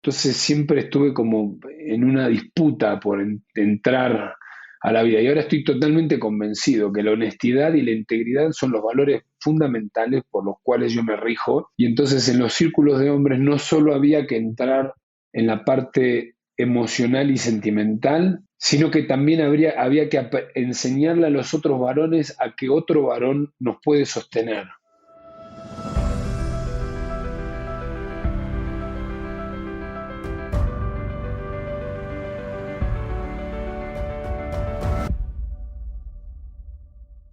Entonces siempre estuve como en una disputa por entrar a la vida. Y ahora estoy totalmente convencido que la honestidad y la integridad son los valores fundamentales por los cuales yo me rijo. Y entonces en los círculos de hombres no solo había que entrar en la parte emocional y sentimental, sino que también había que enseñarle a los otros varones a que otro varón nos puede sostener.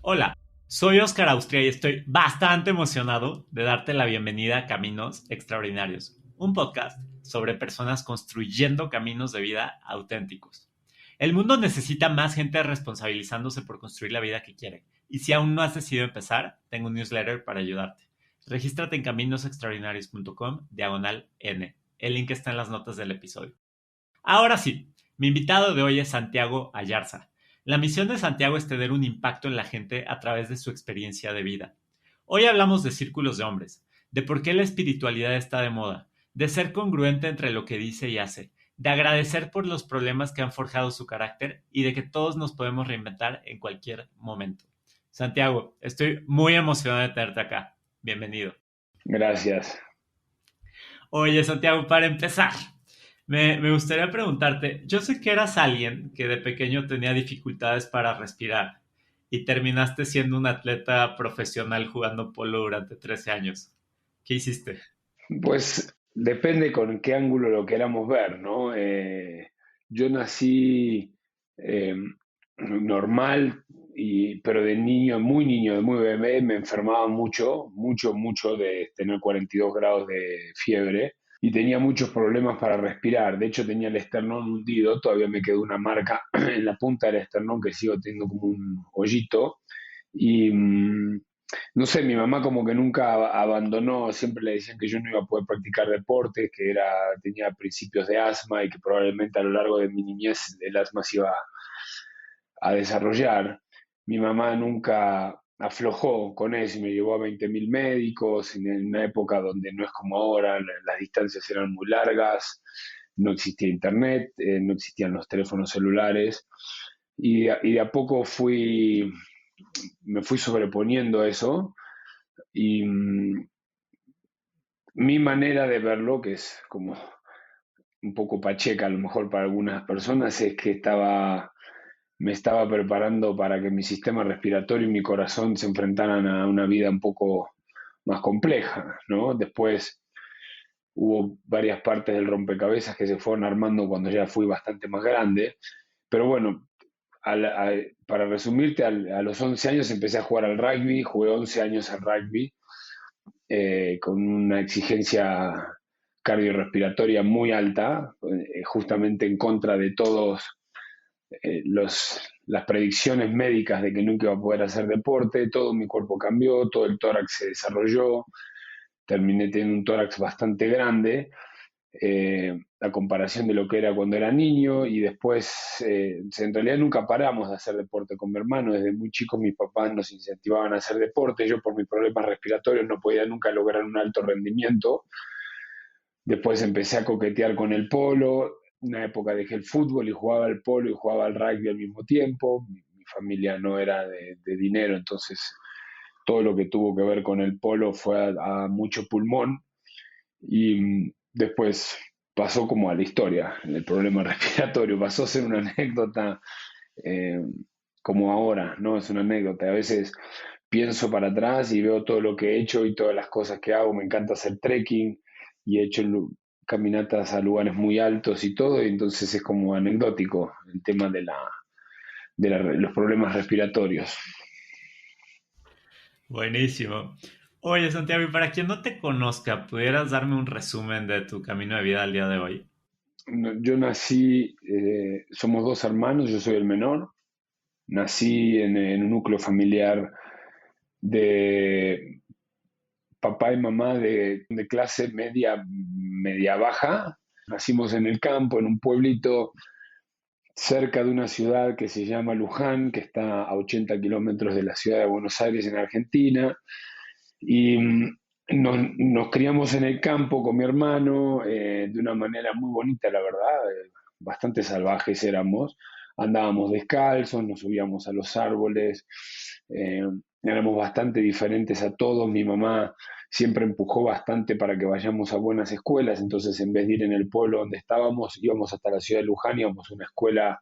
Hola, soy Oscar Austria y estoy bastante emocionado de darte la bienvenida a Caminos Extraordinarios, un podcast sobre personas construyendo caminos de vida auténticos. El mundo necesita más gente responsabilizándose por construir la vida que quiere. Y si aún no has decidido empezar, tengo un newsletter para ayudarte. Regístrate en caminosextraordinarios.com/N. El link está en las notas del episodio. Ahora sí, mi invitado de hoy es Santiago Ayarza. La misión de Santiago es tener un impacto en la gente a través de su experiencia de vida. Hoy hablamos de círculos de hombres, de por qué la espiritualidad está de moda, de ser congruente entre lo que dice y hace, de agradecer por los problemas que han forjado su carácter y de que todos nos podemos reinventar en cualquier momento. Santiago, estoy muy emocionado de tenerte acá. Bienvenido. Gracias. Oye, Santiago, para empezar, me gustaría preguntarte, yo sé que eras alguien que de pequeño tenía dificultades para respirar y terminaste siendo un atleta profesional jugando polo durante 13 años. ¿Qué hiciste? Pues depende con qué ángulo lo queramos ver, ¿no? Yo nací eh, normal, pero de niño, de muy bebé, me enfermaba mucho de tener 42 grados de fiebre y tenía muchos problemas para respirar. De hecho, tenía el esternón hundido, todavía me quedó una marca en la punta del esternón que sigo teniendo como un hoyito. Y no sé, mi mamá como que nunca abandonó, siempre le decían que yo no iba a poder practicar deportes, tenía principios de asma y que probablemente a lo largo de mi niñez el asma se iba a desarrollar. Mi mamá nunca aflojó con eso y me llevó a 20.000 médicos en una época donde no es como ahora, las distancias eran muy largas, no existía internet, no existían los teléfonos celulares y de a poco me fui sobreponiendo a eso y mi manera de verlo, que es como un poco pacheca a lo mejor para algunas personas, es que me estaba preparando para que mi sistema respiratorio y mi corazón se enfrentaran a una vida un poco más compleja, ¿no? Después hubo varias partes del rompecabezas que se fueron armando cuando ya fui bastante más grande, pero bueno, para resumirte, a los 11 años empecé a jugar al rugby, jugué 11 años al rugby, con una exigencia cardiorrespiratoria muy alta, justamente en contra de todos las predicciones médicas de que nunca iba a poder hacer deporte. Todo mi cuerpo cambió, todo el tórax se desarrolló, terminé teniendo un tórax bastante grande, a comparación de lo que era cuando era niño, y después en realidad nunca paramos de hacer deporte con mi hermano. Desde muy chicos mis papás nos incentivaban a hacer deporte. Yo por mis problemas respiratorios no podía nunca lograr un alto rendimiento. Después empecé a coquetear con el polo. Una época dejé el fútbol y jugaba al polo y jugaba al rugby al mismo tiempo. Mi familia no era de dinero, entonces todo lo que tuvo que ver con el polo fue a mucho pulmón. Y después pasó como a la historia, el problema respiratorio. Pasó a ser una anécdota, eh, como ahora, ¿no? Es una anécdota. A veces pienso para atrás y veo todo lo que he hecho y todas las cosas que hago. Me encanta hacer trekking y he hecho caminatas a lugares muy altos y todo, y entonces es como anecdótico el tema los problemas respiratorios. Buenísimo. Oye, Santiago, y para quien no te conozca, ¿pudieras darme un resumen de tu camino de vida al día de hoy? No, yo nací, somos dos hermanos, yo soy el menor. Nací en un núcleo familiar de papá y mamá de clase media baja. Nacimos en el campo, en un pueblito cerca de una ciudad que se llama Luján, que está a 80 kilómetros de la ciudad de Buenos Aires, en Argentina. Y nos criamos en el campo con mi hermano, de una manera muy bonita, la verdad, bastante salvajes éramos. Andábamos descalzos, nos subíamos a los árboles, eh, éramos bastante diferentes a todos. Mi mamá siempre empujó bastante para que vayamos a buenas escuelas, entonces en vez de ir en el pueblo donde estábamos, íbamos hasta la ciudad de Luján, íbamos a una escuela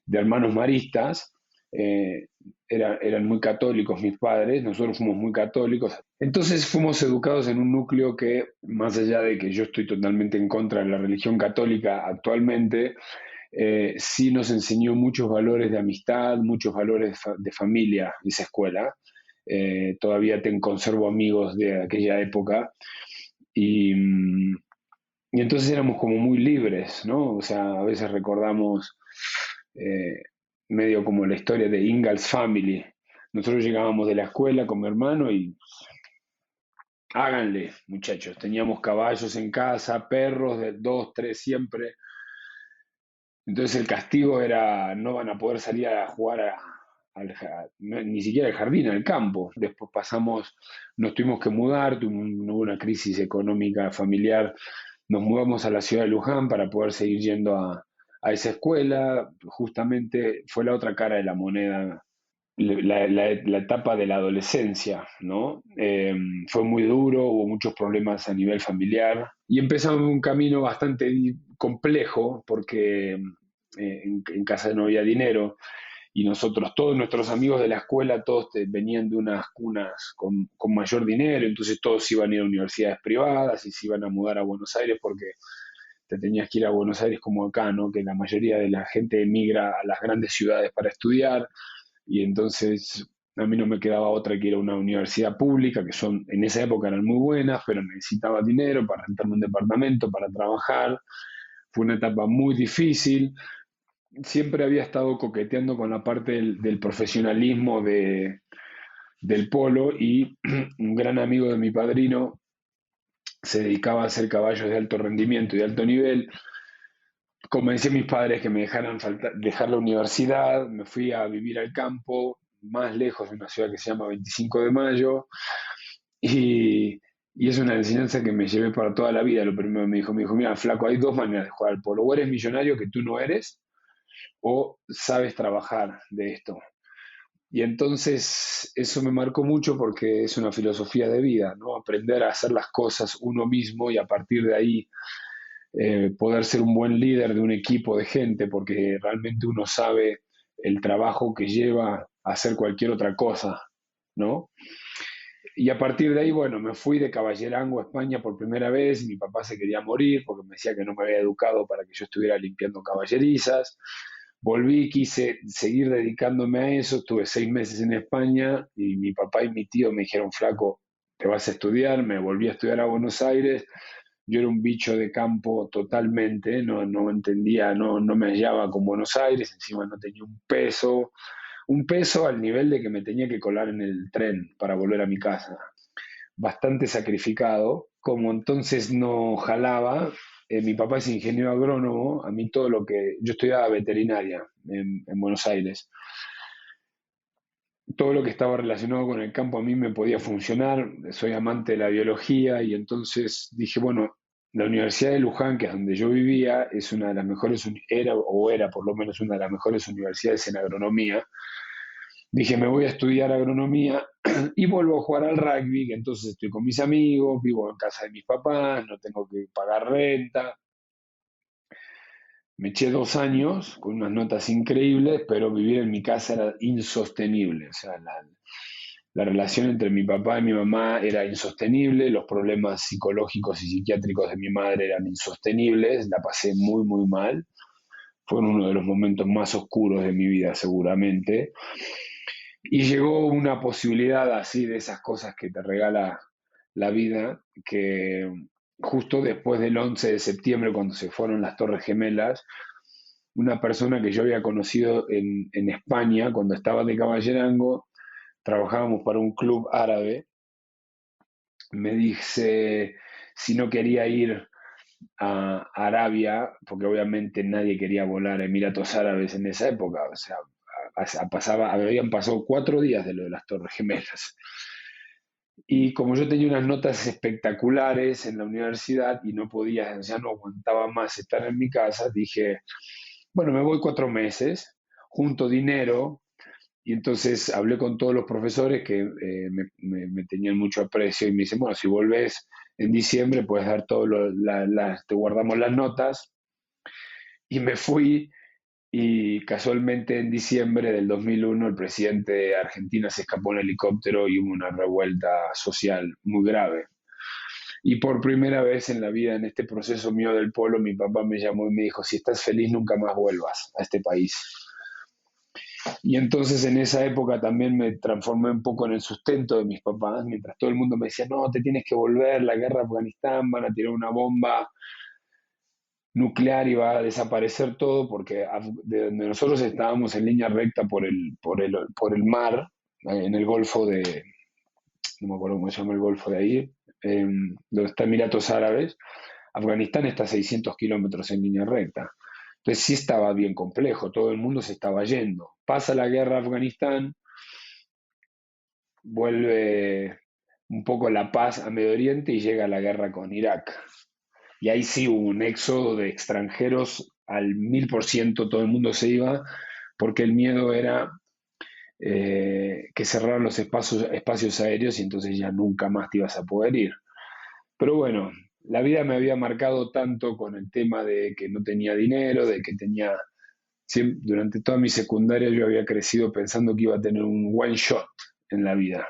de hermanos maristas. eh, Eran muy católicos mis padres, nosotros fuimos muy católicos. Entonces fuimos educados en un núcleo que, más allá de que yo estoy totalmente en contra de la religión católica actualmente, sí nos enseñó muchos valores de amistad, muchos valores de familia, esa escuela. Todavía conservo amigos de aquella época y, y entonces éramos como muy libres, ¿no? O sea, a veces recordamos eh, medio como la historia de Ingalls Family. Nosotros llegábamos de la escuela con mi hermano y háganle, muchachos. Teníamos caballos en casa, perros de dos, tres siempre. Entonces el castigo era, no van a poder salir a jugar ni siquiera al jardín, al campo. Después nos tuvimos que mudar, hubo una crisis económica familiar, nos mudamos a la ciudad de Luján para poder seguir yendo a esa escuela. Justamente fue la otra cara de la moneda, la etapa de la adolescencia, ¿no? Fue muy duro, hubo muchos problemas a nivel familiar y empezamos un camino bastante complejo porque en casa no había dinero y nosotros, todos nuestros amigos de la escuela, todos venían de unas cunas con mayor dinero, entonces todos iban a ir a universidades privadas y se iban a mudar a Buenos Aires porque te tenías que ir a Buenos Aires como acá, ¿no? Que la mayoría de la gente emigra a las grandes ciudades para estudiar y entonces a mí no me quedaba otra que ir a una universidad pública, que en esa época eran muy buenas, pero necesitaba dinero para rentarme un departamento, para trabajar. Fue una etapa muy difícil. Siempre había estado coqueteando con la parte del profesionalismo del polo y un gran amigo de mi padrino se dedicaba a hacer caballos de alto rendimiento y de alto nivel. Convencí a mis padres que me dejaran dejar la universidad, me fui a vivir al campo, más lejos de una ciudad que se llama 25 de Mayo, y, y es una enseñanza que me llevé para toda la vida. Lo primero me dijo, mira, flaco, hay dos maneras de jugar al polo, o eres millonario que tú no eres, o sabes trabajar de esto. Y entonces eso me marcó mucho porque es una filosofía de vida, ¿no? Aprender a hacer las cosas uno mismo y a partir de ahí poder ser un buen líder de un equipo de gente, porque realmente uno sabe el trabajo que lleva a hacer cualquier otra cosa, ¿no? Y a partir de ahí, bueno, me fui de Caballerango a España por primera vez. Mi papá se quería morir porque me decía que no me había educado para que yo estuviera limpiando caballerizas. Volví, quise seguir dedicándome a eso. Estuve 6 meses en España y mi papá y mi tío me dijeron, flaco, te vas a estudiar. Me volví a estudiar a Buenos Aires. Yo era un bicho de campo totalmente, no entendía, no me hallaba con Buenos Aires, encima no tenía un peso al nivel de que me tenía que colar en el tren para volver a mi casa. Bastante sacrificado, como entonces no jalaba, mi papá es ingeniero agrónomo, a mí todo lo que, yo estudiaba veterinaria en Buenos Aires, todo lo que estaba relacionado con el campo a mí me podía funcionar, soy amante de la biología y entonces dije, bueno, la Universidad de Luján, que es donde yo vivía, es una de las mejores, era por lo menos una de las mejores universidades en agronomía. Dije, me voy a estudiar agronomía y vuelvo a jugar al rugby, que entonces estoy con mis amigos, vivo en casa de mis papás, no tengo que pagar renta. Me eché 2 años con unas notas increíbles, pero vivir en mi casa era insostenible. O sea, la relación entre mi papá y mi mamá era insostenible, los problemas psicológicos y psiquiátricos de mi madre eran insostenibles, la pasé muy, muy mal. Fue uno de los momentos más oscuros de mi vida, seguramente. Y llegó una posibilidad así de esas cosas que te regala la vida, que justo después del 11 de septiembre, cuando se fueron las Torres Gemelas, una persona que yo había conocido en España, cuando estaba de caballerango, trabajábamos para un club árabe, me dice si no quería ir a Arabia, porque obviamente nadie quería volar a Emiratos Árabes en esa época, o sea, habían pasado 4 días de lo de las Torres Gemelas. Y como yo tenía unas notas espectaculares en la universidad y no podía, ya no aguantaba más estar en mi casa, dije, bueno, me voy 4 meses, junto dinero, y entonces hablé con todos los profesores que me tenían mucho aprecio y me dicen, bueno, si volvés en diciembre puedes dar todo te guardamos las notas. Y me fui y casualmente en diciembre del 2001 el presidente de Argentina se escapó en helicóptero y hubo una revuelta social muy grave. Y por primera vez en la vida, en este proceso mío del polo, mi papá me llamó y me dijo, si estás feliz, nunca más vuelvas a este país. Y entonces en esa época también me transformé un poco en el sustento de mis papás, mientras todo el mundo me decía, no, te tienes que volver, la guerra de Afganistán, van a tirar una bomba nuclear y va a desaparecer todo, porque de donde nosotros estábamos en línea recta por el mar, en el Golfo de, no me acuerdo cómo se llama el Golfo de ahí, donde está Emiratos Árabes, Afganistán está a 600 kilómetros en línea recta. Entonces sí estaba bien complejo, todo el mundo se estaba yendo. Pasa la guerra a Afganistán, vuelve un poco la paz a Medio Oriente y llega la guerra con Irak. Y ahí sí hubo un éxodo de extranjeros al 1000%, todo el mundo se iba, porque el miedo era que cerraran los espacios aéreos y entonces ya nunca más te ibas a poder ir. Pero bueno, la vida me había marcado tanto con el tema de que no tenía dinero, de que tenía... Durante toda mi secundaria yo había crecido pensando que iba a tener un one shot en la vida.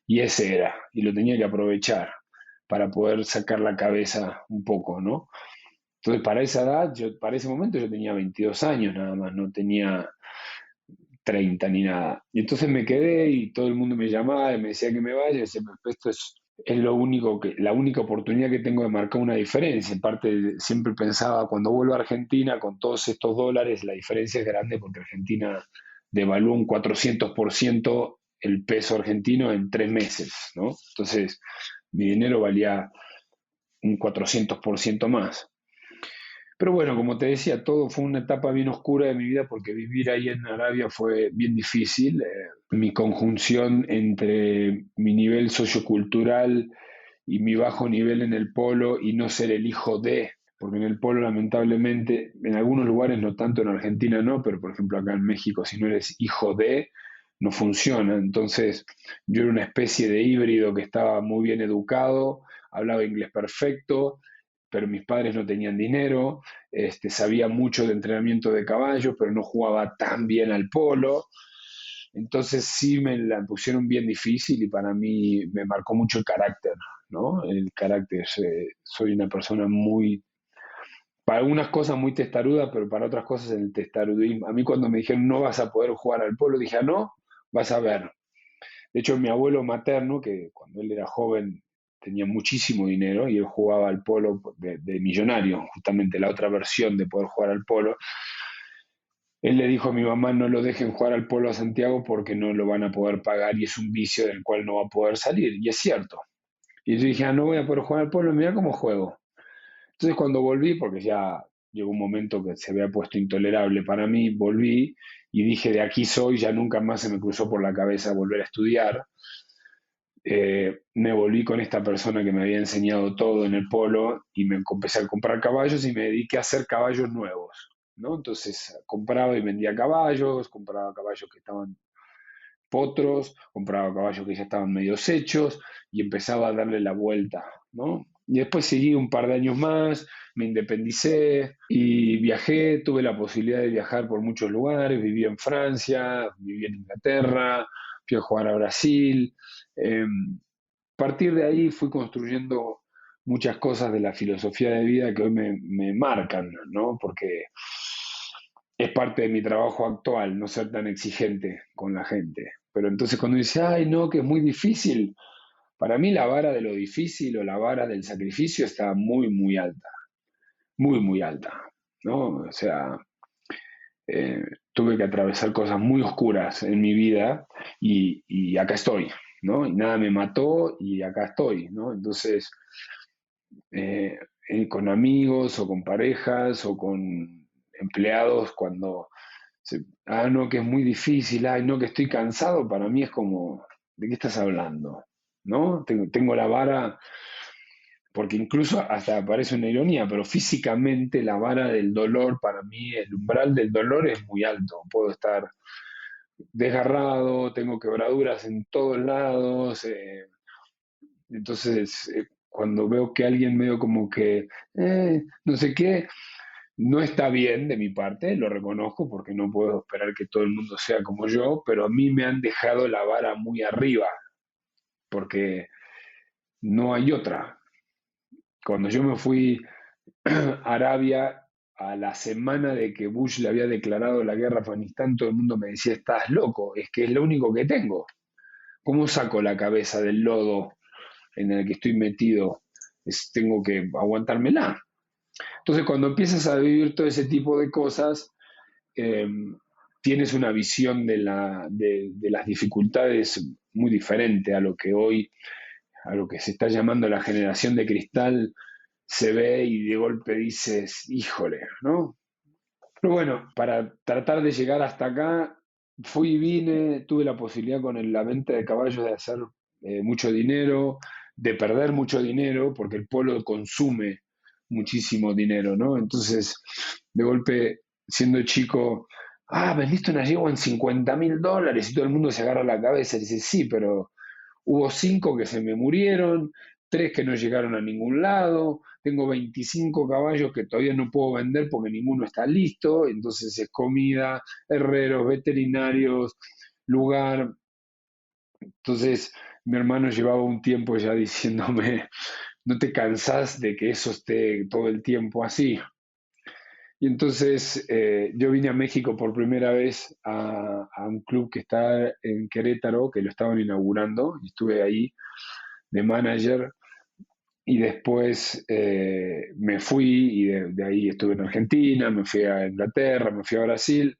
Y ese era, y lo tenía que aprovechar para poder sacar la cabeza un poco, ¿no? Entonces, para esa edad, para ese momento yo tenía 22 años nada más, no tenía 30 ni nada. Y entonces me quedé y todo el mundo me llamaba y me decía que me vaya, y decía, "Pero esto es la única oportunidad que tengo de marcar una diferencia. Aparte, siempre pensaba, cuando vuelvo a Argentina con todos estos dólares, la diferencia es grande porque Argentina devaluó un 400% el peso argentino en 3 meses, ¿no? Entonces, mi dinero valía un 400% más. Pero bueno, como te decía, todo fue una etapa bien oscura de mi vida porque vivir ahí en Arabia fue bien difícil. Mi conjunción entre mi nivel sociocultural y mi bajo nivel en el polo y no ser el hijo de, porque en el polo lamentablemente, en algunos lugares no tanto, en Argentina no, pero por ejemplo acá en México, si no eres hijo de, no funciona. Entonces yo era una especie de híbrido que estaba muy bien educado, hablaba inglés perfecto, pero mis padres no tenían dinero, sabía mucho de entrenamiento de caballos, pero no jugaba tan bien al polo. Entonces sí me la pusieron bien difícil y para mí me marcó mucho el carácter, ¿no? El carácter. Soy una persona muy, para algunas cosas muy testaruda, pero para otras cosas el testarudismo. A mí cuando me dijeron no vas a poder jugar al polo, dije, ah, no, vas a ver. De hecho, mi abuelo materno, que cuando él era joven tenía muchísimo dinero y él jugaba al polo de millonario, justamente la otra versión de poder jugar al polo, él le dijo a mi mamá no lo dejen jugar al polo a Santiago porque no lo van a poder pagar y es un vicio del cual no va a poder salir. Y es cierto. Y yo dije, ah, no voy a poder jugar al polo, mira cómo juego. Entonces cuando volví, porque ya llegó un momento que se había puesto intolerable para mí, volví y dije, de aquí soy, ya nunca más se me cruzó por la cabeza volver a estudiar. Me volví con esta persona que me había enseñado todo en el polo y me empecé a comprar caballos y me dediqué a hacer caballos nuevos, ¿no? Entonces compraba y vendía caballos, compraba caballos que estaban potros, compraba caballos que ya estaban medio hechos y empezaba a darle la vuelta, ¿no? Y después seguí un par de años más, me independicé y viajé, tuve la posibilidad de viajar por muchos lugares, viví en Francia, viví en Inglaterra, fui a jugar a Brasil. A partir de ahí fui construyendo muchas cosas de la filosofía de vida que hoy me marcan, ¿no? Porque es parte de mi trabajo actual, no ser tan exigente con la gente. Pero entonces cuando dice, ay, no, que es muy difícil, para mí la vara de lo difícil o la vara del sacrificio está muy, muy alta, ¿no? O sea, eh, tuve que atravesar cosas muy oscuras en mi vida y acá estoy, ¿no? Y nada me mató y acá estoy, ¿no? Entonces, eh, con amigos o con parejas o con empleados, cuando no, que es muy difícil, ay, no, que estoy cansado, para mí es como, ¿de qué estás hablando? ¿no? Tengo la vara, porque incluso hasta parece una ironía, pero físicamente la vara del dolor para mí, el umbral del dolor es muy alto. Puedo estar desgarrado, tengo quebraduras en todos lados, entonces cuando veo que alguien medio como que, no sé qué, no está bien de mi parte, lo reconozco porque no puedo esperar que todo el mundo sea como yo, pero a mí me han dejado la vara muy arriba, porque no hay otra. Cuando yo me fui a Arabia, a la semana de que Bush le había declarado la guerra a Afganistán, todo el mundo me decía, estás loco, es que es lo único que tengo. ¿Cómo saco la cabeza del lodo en el que estoy metido? Tengo que aguantármela. Entonces, cuando empiezas a vivir todo ese tipo de cosas, eh, tienes una visión de las dificultades muy diferente a lo que hoy, a lo que se está llamando la generación de cristal, se ve y de golpe dices, híjole, ¿no? Pero bueno, para tratar de llegar hasta acá, fui y vine, tuve la posibilidad con la venta de caballos de hacer mucho dinero, de perder mucho dinero, porque el polo consume muchísimo dinero, ¿no? Entonces, de golpe, siendo chico, vendiste una yegua en $50.000 y todo el mundo se agarra la cabeza y dice, sí, pero hubo 5 que se me murieron, 3 que no llegaron a ningún lado, tengo 25 caballos que todavía no puedo vender porque ninguno está listo, entonces es comida, herreros, veterinarios, lugar. Entonces mi hermano llevaba un tiempo ya diciéndome, no te cansás de que eso esté todo el tiempo así. Y entonces yo vine a México por primera vez a un club que está en Querétaro, que lo estaban inaugurando, y estuve ahí de manager. Y después me fui y de ahí estuve en Argentina, me fui a Inglaterra, me fui a Brasil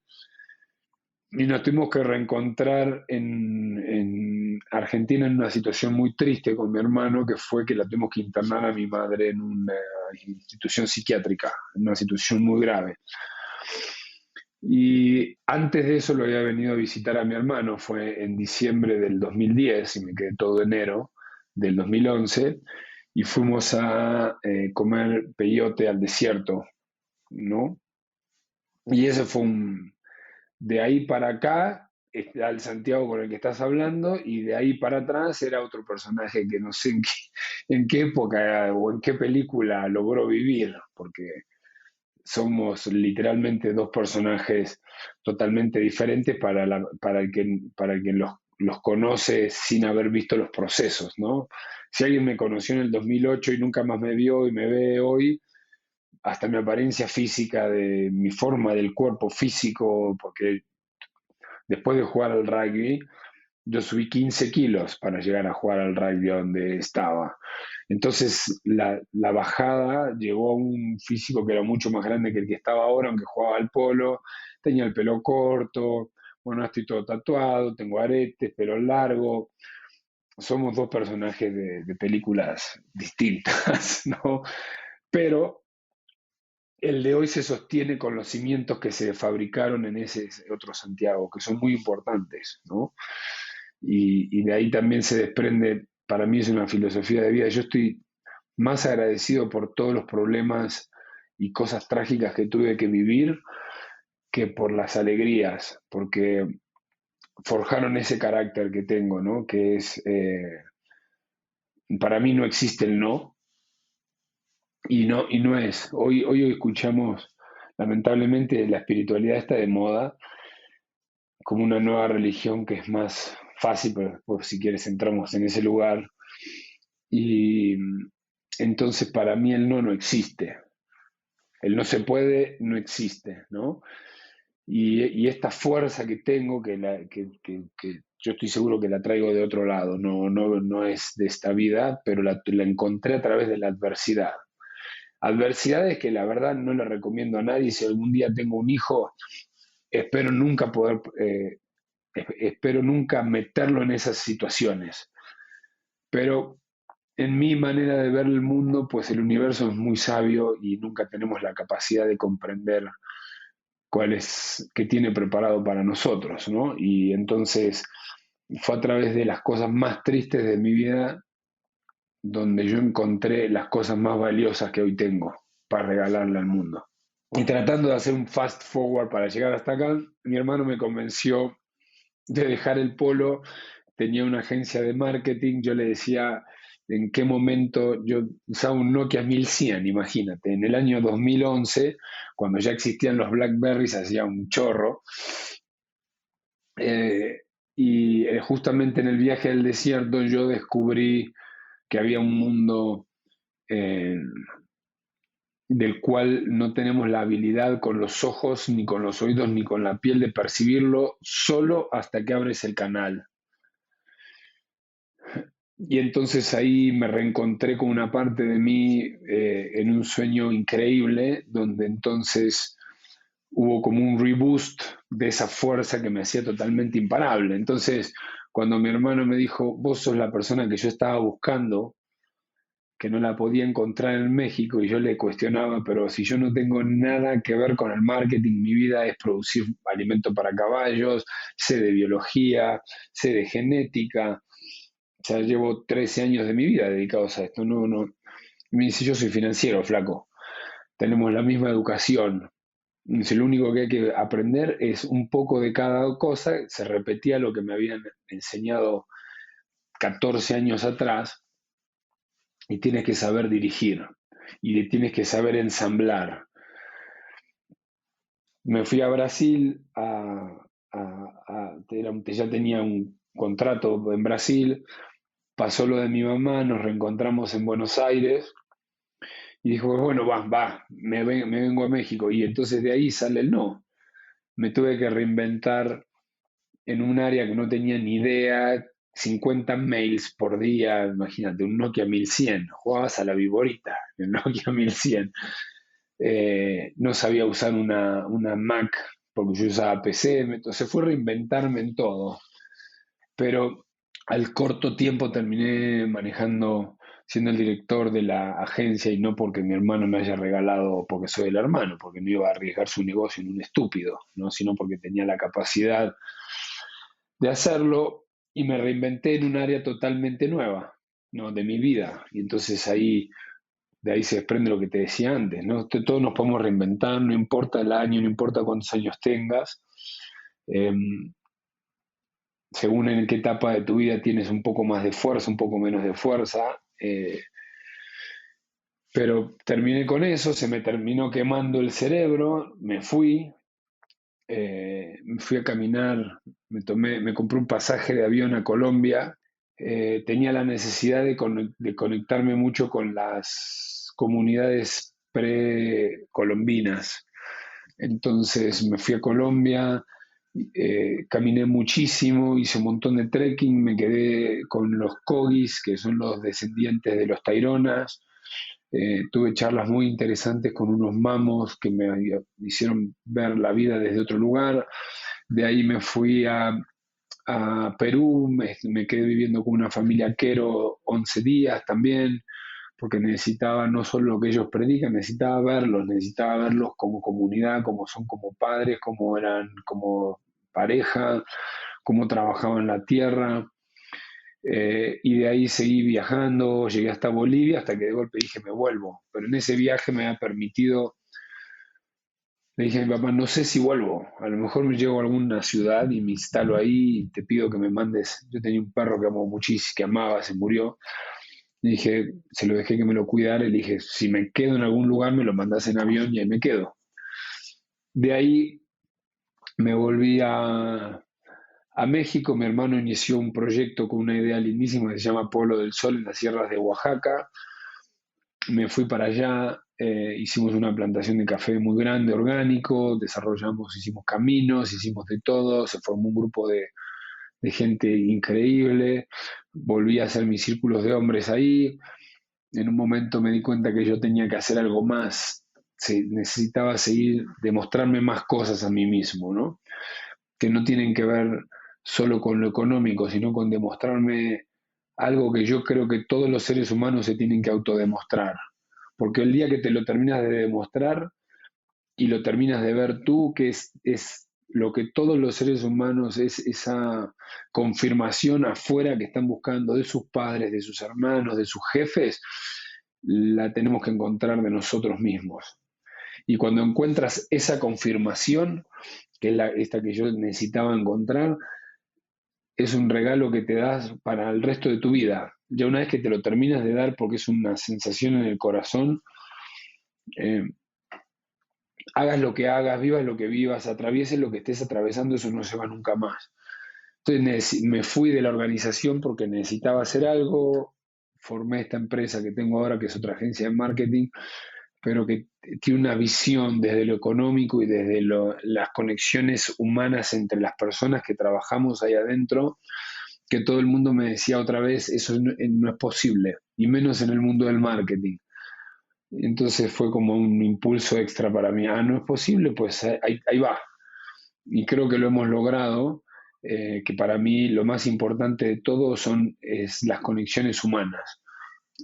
y nos tuvimos que reencontrar en Argentina en una situación muy triste con mi hermano, que fue que la tuvimos que internar a mi madre en una institución psiquiátrica, en una situación muy grave. Y antes de eso lo había venido a visitar a mi hermano, fue en diciembre del 2010 y me quedé todo enero del 2011 y fuimos a comer peyote al desierto, ¿no? Y ese fue de ahí para acá está el Santiago con el que estás hablando y de ahí para atrás era otro personaje que no sé en qué época o en qué película logró vivir, porque somos literalmente dos personajes totalmente diferentes para el que los conoce sin haber visto los procesos, ¿no? Si alguien me conoció en el 2008 y nunca más me vio y me ve hoy, hasta mi apariencia física, de mi forma del cuerpo físico, porque después de jugar al rugby, yo subí 15 kilos para llegar a jugar al rugby donde estaba. Entonces la bajada llegó a un físico que era mucho más grande que el que estaba ahora, aunque jugaba al polo, tenía el pelo corto, bueno, estoy todo tatuado, tengo aretes, pelo largo. Somos dos personajes de películas distintas, ¿no? Pero el de hoy se sostiene con los cimientos que se fabricaron en ese otro Santiago, que son muy importantes, ¿no? Y de ahí también se desprende, para mí es una filosofía de vida. Yo estoy más agradecido por todos los problemas y cosas trágicas que tuve que vivir que por las alegrías, porque forjaron ese carácter que tengo, ¿no? Que es, para mí no existe el no, y no es. Hoy escuchamos, lamentablemente, la espiritualidad está de moda como una nueva religión que es más fácil, pero por si quieres entramos en ese lugar. Y entonces para mí el no existe. El no se puede, no existe, ¿no? Y esta fuerza que tengo, que yo estoy seguro que la traigo de otro lado, no es de esta vida, pero la encontré a través de la adversidad. Adversidades que la verdad no le recomiendo a nadie. Si algún día tengo un hijo, espero nunca poder, espero nunca meterlo en esas situaciones. Pero en mi manera de ver el mundo, pues el universo es muy sabio y nunca tenemos la capacidad de comprender qué tiene preparado para nosotros, ¿no? Y entonces fue a través de las cosas más tristes de mi vida donde yo encontré las cosas más valiosas que hoy tengo para regalarle al mundo. Y tratando de hacer un fast forward para llegar hasta acá, mi hermano me convenció de dejar el polo. Tenía una agencia de marketing. Yo le decía en qué momento yo usaba un Nokia 1100, imagínate, en el año 2011, cuando ya existían los Blackberries, hacía un chorro. Eh, y justamente en el viaje del desierto yo descubrí que había un mundo eh, del cual no tenemos la habilidad con los ojos, ni con los oídos, ni con la piel de percibirlo, solo hasta que abres el canal. Y entonces ahí me reencontré con una parte de mí en un sueño increíble, donde entonces hubo como un reboost de esa fuerza que me hacía totalmente imparable. Entonces, cuando mi hermano me dijo, vos sos la persona que yo estaba buscando, que no la podía encontrar en México, y yo le cuestionaba, pero si yo no tengo nada que ver con el marketing, mi vida es producir alimento para caballos, sé de biología, sé de genética, ya llevo 13 años de mi vida dedicados a esto. No, no. Me dice, yo soy financiero, flaco. Tenemos la misma educación. Dice, lo único que hay que aprender es un poco de cada cosa. Se repetía lo que me habían enseñado 14 años atrás, y tienes que saber dirigir y tienes que saber ensamblar. Me fui a Brasil, ya tenía un contrato en Brasil, pasó lo de mi mamá, nos reencontramos en Buenos Aires y dijo, bueno, me vengo a México. Y entonces de ahí sale el no. Me tuve que reinventar en un área que no tenía ni idea, 50 mails por día, imagínate, un Nokia 1100, jugabas a la viborita, el Nokia 1100. No sabía usar una Mac porque yo usaba PC, entonces fue reinventarme en todo. Pero al corto tiempo terminé manejando, siendo el director de la agencia, y no porque mi hermano me haya regalado, porque soy el hermano, porque no iba a arriesgar su negocio en un estúpido, ¿no? Sino porque tenía la capacidad de hacerlo, y me reinventé en un área totalmente nueva, ¿no? De mi vida. Y entonces de ahí se desprende lo que te decía antes, ¿no? Todos nos podemos reinventar, no importa el año, no importa cuántos años tengas. Eh, Según en qué etapa de tu vida tienes un poco más de fuerza, un poco menos de fuerza. Pero terminé con eso, se me terminó quemando el cerebro, me fui a caminar, me compré un pasaje de avión a Colombia. Tenía la necesidad de conectarme mucho con las comunidades precolombinas. Entonces me fui a Colombia, caminé muchísimo, hice un montón de trekking, me quedé con los Kogis, que son los descendientes de los Taironas. Tuve charlas muy interesantes con unos mamos que me hicieron ver la vida desde otro lugar. De ahí me fui a Perú, me quedé viviendo con una familia quero 11 días también, porque necesitaba no solo lo que ellos predican, necesitaba verlos como comunidad, como son como padres, como eran como pareja, cómo trabajaban la tierra. Y de ahí seguí viajando, llegué hasta Bolivia, hasta que de golpe dije, me vuelvo. Pero en ese viaje me ha permitido, le dije a mi papá, no sé si vuelvo, a lo mejor me llego a alguna ciudad y me instalo ahí y te pido que me mandes. Yo tenía un perro que amo muchísimo, que amaba, se murió. Le dije, se lo dejé que me lo cuidara, y le dije, si me quedo en algún lugar me lo mandas en avión y ahí me quedo. De ahí me volví a México. Mi hermano inició un proyecto con una idea lindísima que se llama Pueblo del Sol en las sierras de Oaxaca. Me fui para allá, hicimos una plantación de café muy grande, orgánico, hicimos caminos, hicimos de todo, se formó un grupo de gente increíble. Volví a hacer mis círculos de hombres ahí. En un momento me di cuenta que yo tenía que hacer algo más, necesitaba seguir, demostrarme más cosas a mí mismo, ¿no? Que no tienen que ver solo con lo económico, sino con demostrarme algo que yo creo que todos los seres humanos se tienen que autodemostrar. Porque el día que te lo terminas de demostrar y lo terminas de ver tú, que es lo que todos los seres humanos es esa confirmación afuera que están buscando de sus padres, de sus hermanos, de sus jefes, la tenemos que encontrar de nosotros mismos. Y cuando encuentras esa confirmación, que es esta que yo necesitaba encontrar, es un regalo que te das para el resto de tu vida. Ya una vez que te lo terminas de dar, porque es una sensación en el corazón, eh, hagas lo que hagas, vivas lo que vivas, atravieses lo que estés atravesando, eso no se va nunca más. Entonces me fui de la organización porque necesitaba hacer algo, formé esta empresa que tengo ahora, que es otra agencia de marketing, pero que tiene una visión desde lo económico y desde las conexiones humanas entre las personas que trabajamos ahí adentro, que todo el mundo me decía otra vez, eso no es posible, y menos en el mundo del marketing. Entonces fue como un impulso extra para mí. No es posible, pues ahí va. Y creo que lo hemos logrado, que para mí lo más importante de todo es las conexiones humanas.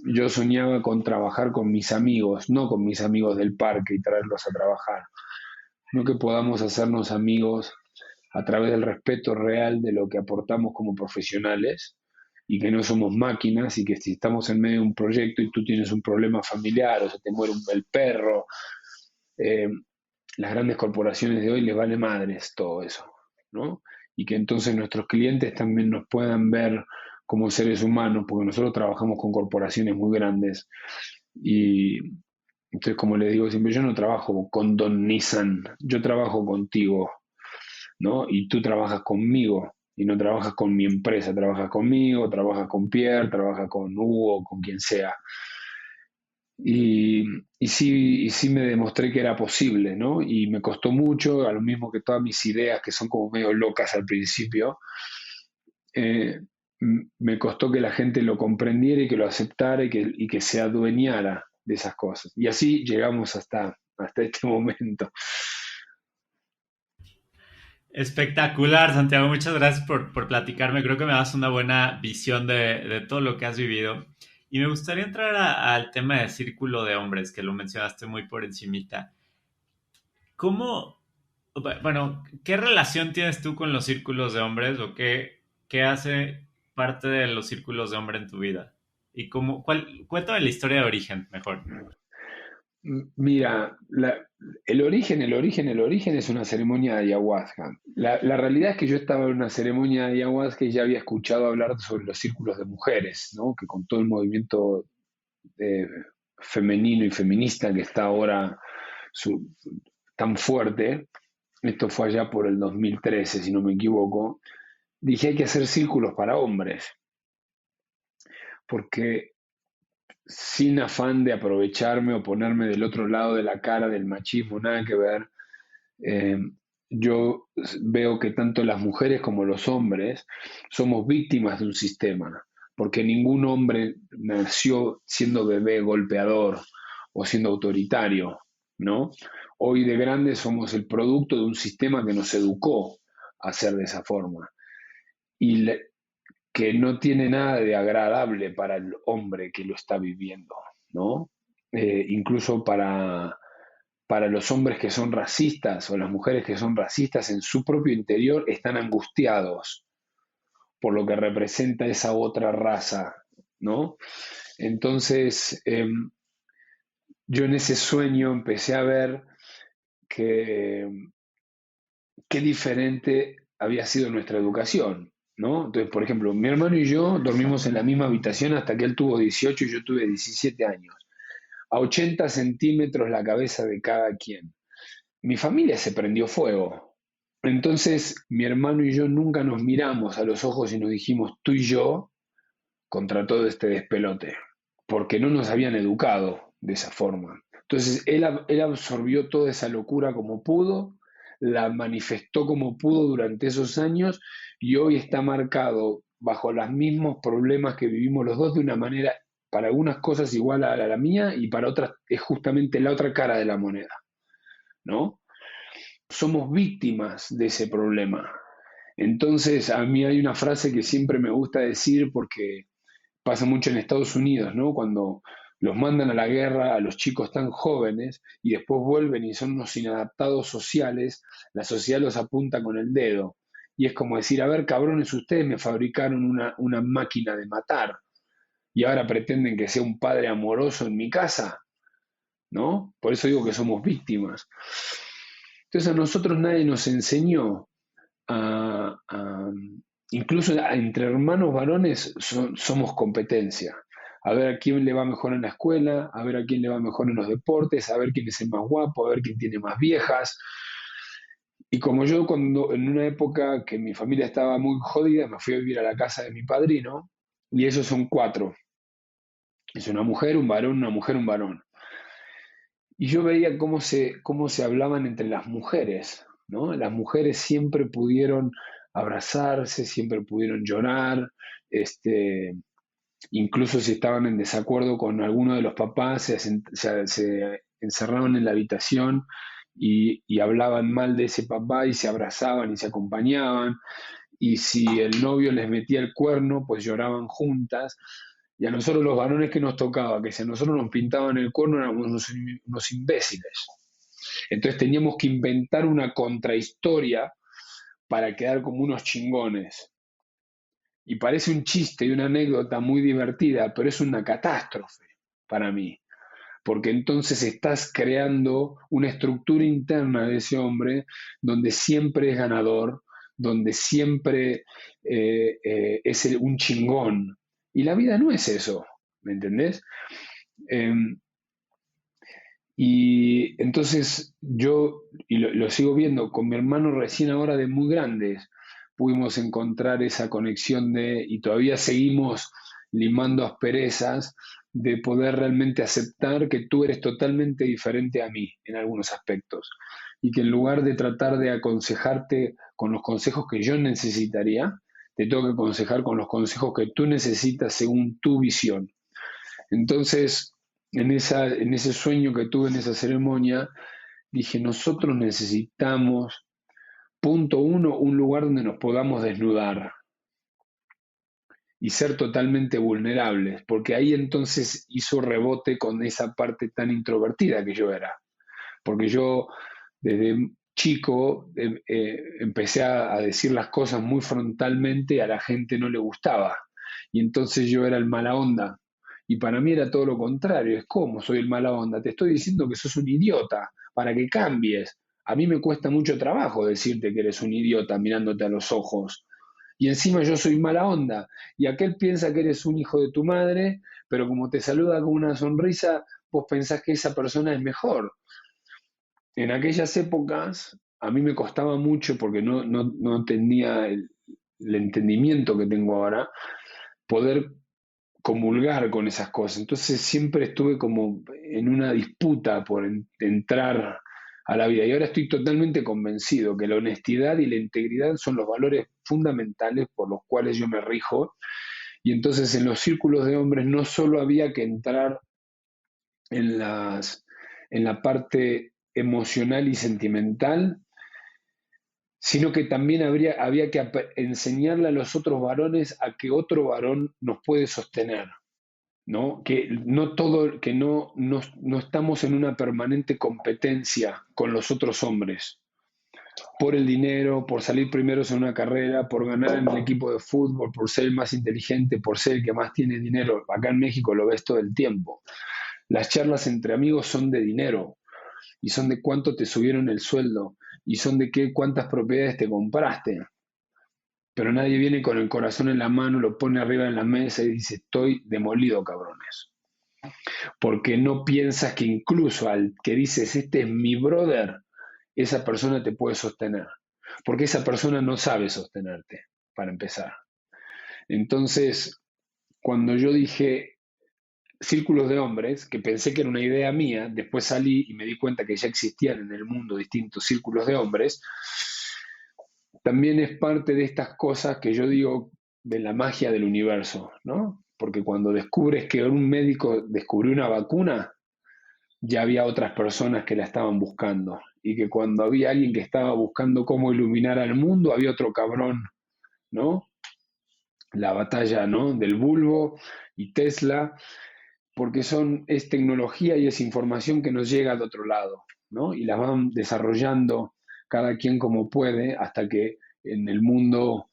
Yo soñaba con trabajar con mis amigos, no con mis amigos del parque y traerlos a trabajar, no que podamos hacernos amigos a través del respeto real de lo que aportamos como profesionales y que no somos máquinas y que si estamos en medio de un proyecto y tú tienes un problema familiar o se te muere el perro, eh, las grandes corporaciones de hoy les vale madres todo eso, ¿no? Y que entonces nuestros clientes también nos puedan ver como seres humanos, porque nosotros trabajamos con corporaciones muy grandes y entonces, como les digo siempre, yo no trabajo con Don Nissan, yo trabajo contigo, ¿no? Y tú trabajas conmigo y no trabajas con mi empresa, trabajas conmigo, trabajas con Pierre, trabajas con Hugo, con quien sea. Y, y sí me demostré que era posible, ¿no? Y me costó mucho, a lo mismo que todas mis ideas, que son como medio locas al principio, eh, me costó que la gente lo comprendiera y que lo aceptara y que se adueñara de esas cosas. Y así llegamos hasta este momento. Espectacular, Santiago. Muchas gracias por platicarme. Creo que me das una buena visión de todo lo que has vivido. Y me gustaría entrar al tema de círculo de hombres, que lo mencionaste muy por encimita. ¿Cómo, bueno, qué relación tienes tú con los círculos de hombres o qué hace parte de los círculos de hombre en tu vida? Y cuéntame la historia de origen, mejor. Mira, el origen es una ceremonia de ayahuasca. La realidad es que yo estaba en una ceremonia de ayahuasca y ya había escuchado hablar sobre los círculos de mujeres, ¿no? Que con todo el movimiento eh, femenino y feminista que está ahora tan fuerte, esto fue allá por el 2013, si no me equivoco, dije hay que hacer círculos para hombres, porque sin afán de aprovecharme o ponerme del otro lado de la cara del machismo, nada que ver, eh, yo veo que tanto las mujeres como los hombres somos víctimas de un sistema, porque ningún hombre nació siendo bebé golpeador o siendo autoritario, ¿no? Hoy de grandes somos el producto de un sistema que nos educó a ser de esa forma y que no tiene nada de agradable para el hombre que lo está viviendo, ¿no? Incluso para los hombres que son racistas o las mujeres que son racistas en su propio interior están angustiados por lo que representa esa otra raza, ¿no? Entonces, yo en ese sueño empecé a ver que qué diferente había sido nuestra educación, ¿no? Entonces, por ejemplo, mi hermano y yo dormimos en la misma habitación hasta que él tuvo 18 y yo tuve 17 años, a 80 centímetros la cabeza de cada quien. Mi familia se prendió fuego. Entonces, mi hermano y yo nunca nos miramos a los ojos y nos dijimos tú y yo contra todo este despelote, porque no nos habían educado de esa forma. Entonces, él absorbió toda esa locura como pudo, la manifestó como pudo durante esos años y hoy está marcado bajo los mismos problemas que vivimos los dos de una manera, para algunas cosas igual a la mía y para otras es justamente la otra cara de la moneda, ¿no? Somos víctimas de ese problema. Entonces, a mí hay una frase que siempre me gusta decir porque pasa mucho en Estados Unidos, ¿no? Cuando los mandan a la guerra a los chicos tan jóvenes y después vuelven y son unos inadaptados sociales, la sociedad los apunta con el dedo. Y es como decir, a ver, cabrones, ustedes me fabricaron una máquina de matar y ahora pretenden que sea un padre amoroso en mi casa, ¿no? Por eso digo que somos víctimas. Entonces a nosotros nadie nos enseñó incluso entre hermanos varones somos competencia. A ver a quién le va mejor en la escuela, a ver a quién le va mejor en los deportes, a ver quién es el más guapo, a ver quién tiene más viejas. Y como yo cuando en una época que mi familia estaba muy jodida, me fui a vivir a la casa de mi padrino, y esos son cuatro. Es una mujer, un varón, una mujer, un varón. Y yo veía cómo se hablaban entre las mujeres, ¿no? Las mujeres siempre pudieron abrazarse, siempre pudieron llorar, incluso si estaban en desacuerdo con alguno de los papás, se encerraban en la habitación y hablaban mal de ese papá y se abrazaban y se acompañaban. Y si el novio les metía el cuerno, pues lloraban juntas. Y a nosotros los varones que nos tocaba, que si a nosotros nos pintaban el cuerno éramos unos imbéciles. Entonces teníamos que inventar una contrahistoria para quedar como unos chingones. Y parece un chiste y una anécdota muy divertida, pero es una catástrofe para mí, porque entonces estás creando una estructura interna de ese hombre donde siempre es ganador, donde siempre es un chingón. Y la vida no es eso, ¿me entendés? Eh, y entonces yo, y lo sigo viendo con mi hermano recién ahora de muy grandes, pudimos encontrar esa conexión y todavía seguimos limando asperezas de poder realmente aceptar que tú eres totalmente diferente a mí en algunos aspectos y que en lugar de tratar de aconsejarte con los consejos que yo necesitaría, te tengo que aconsejar con los consejos que tú necesitas según tu visión. Entonces, en ese sueño que tuve en esa ceremonia, dije, nosotros necesitamos, punto uno, un lugar donde nos podamos desnudar y ser totalmente vulnerables, porque ahí entonces hizo rebote con esa parte tan introvertida que yo era, porque yo desde chico empecé a decir las cosas muy frontalmente y a la gente no le gustaba, y entonces yo era el mala onda. Y para mí era todo lo contrario, es como soy el mala onda, te estoy diciendo que sos un idiota, para que cambies. A mí me cuesta mucho trabajo decirte que eres un idiota mirándote a los ojos. Y encima yo soy mala onda. Y aquel piensa que eres un hijo de tu madre, pero como te saluda con una sonrisa, vos pensás que esa persona es mejor. En aquellas épocas a mí me costaba mucho porque no tenía el entendimiento que tengo ahora, poder comulgar con esas cosas. Entonces siempre estuve como en una disputa por entrar a la vida. Y ahora estoy totalmente convencido que la honestidad y la integridad son los valores fundamentales por los cuales yo me rijo. Y entonces en los círculos de hombres no solo había que entrar en la parte emocional y sentimental, sino que también había que enseñarle a los otros varones a que otro varón nos puede sostener. ¿No? Que no todo, que no estamos en una permanente competencia con los otros hombres por el dinero, por salir primeros en una carrera, por ganar en el equipo de fútbol, por ser el más inteligente, por ser el que más tiene dinero. Acá en México lo ves todo el tiempo. Las charlas entre amigos son de dinero y son de cuánto te subieron el sueldo y son de cuántas propiedades te compraste. Pero nadie viene con el corazón en la mano, lo pone arriba en la mesa y dice, estoy demolido, cabrones. Porque no piensas que incluso al que dices, este es mi brother, esa persona te puede sostener. Porque esa persona no sabe sostenerte, para empezar. Entonces, cuando yo dije círculos de hombres, que pensé que era una idea mía, después salí y me di cuenta que ya existían en el mundo distintos círculos de hombres, también es parte de estas cosas que yo digo de la magia del universo, ¿no? Porque cuando descubres que un médico descubrió una vacuna, ya había otras personas que la estaban buscando. Y que cuando había alguien que estaba buscando cómo iluminar al mundo, había otro cabrón, ¿no? La batalla, ¿no? Del bulbo y Tesla. porque es tecnología y es información que nos llega de otro lado, ¿no? Y las van desarrollando cada quien como puede hasta que en el mundo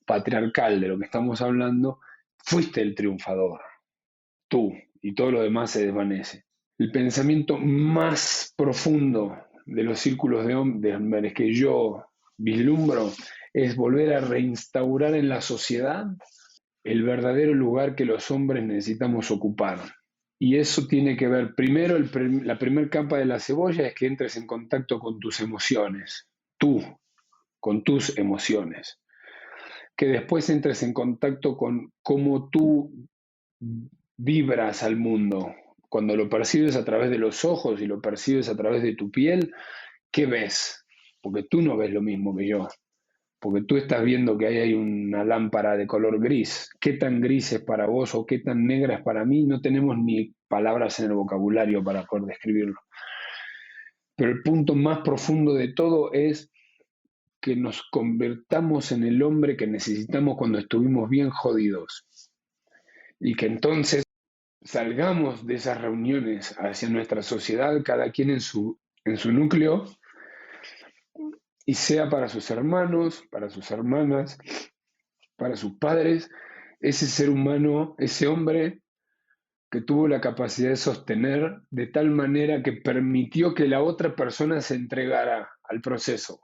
patriarcal de lo que estamos hablando, fuiste el triunfador, tú, y todo lo demás se desvanece. El pensamiento más profundo de los círculos de hombres que yo vislumbro es volver a reinstaurar en la sociedad el verdadero lugar que los hombres necesitamos ocupar. Y eso tiene que ver, primero, la primera capa de la cebolla es que entres en contacto con tus emociones, tú, con tus emociones. Que después entres en contacto con cómo tú vibras al mundo. Cuando lo percibes a través de los ojos y lo percibes a través de tu piel, ¿qué ves? Porque tú no ves lo mismo que yo. Porque tú estás viendo que ahí hay una lámpara de color gris. ¿Qué tan gris es para vos o qué tan negra es para mí? No tenemos ni palabras en el vocabulario para poder describirlo. Pero el punto más profundo de todo es que nos convertamos en el hombre que necesitamos cuando estuvimos bien jodidos. Y que entonces salgamos de esas reuniones hacia nuestra sociedad, cada quien en su núcleo, y sea para sus hermanos, para sus hermanas, para sus padres, ese ser humano, ese hombre que tuvo la capacidad de sostener de tal manera que permitió que la otra persona se entregara al proceso.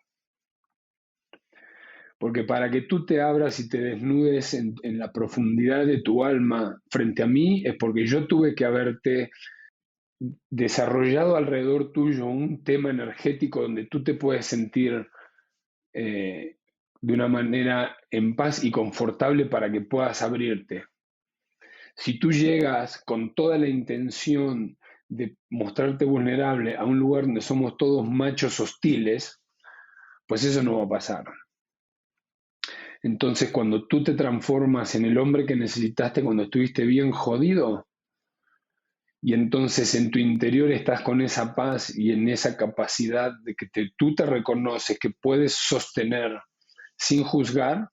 Porque para que tú te abras y te desnudes en la profundidad de tu alma frente a mí, es porque yo tuve que haberte desarrollado alrededor tuyo un tema energético donde tú te puedes sentir de una manera en paz y confortable para que puedas abrirte. Si tú llegas con toda la intención de mostrarte vulnerable a un lugar donde somos todos machos hostiles, pues eso no va a pasar. Entonces, cuando tú te transformas en el hombre que necesitaste cuando estuviste bien jodido, y entonces en tu interior estás con esa paz y en esa capacidad de que tú te reconoces que puedes sostener sin juzgar,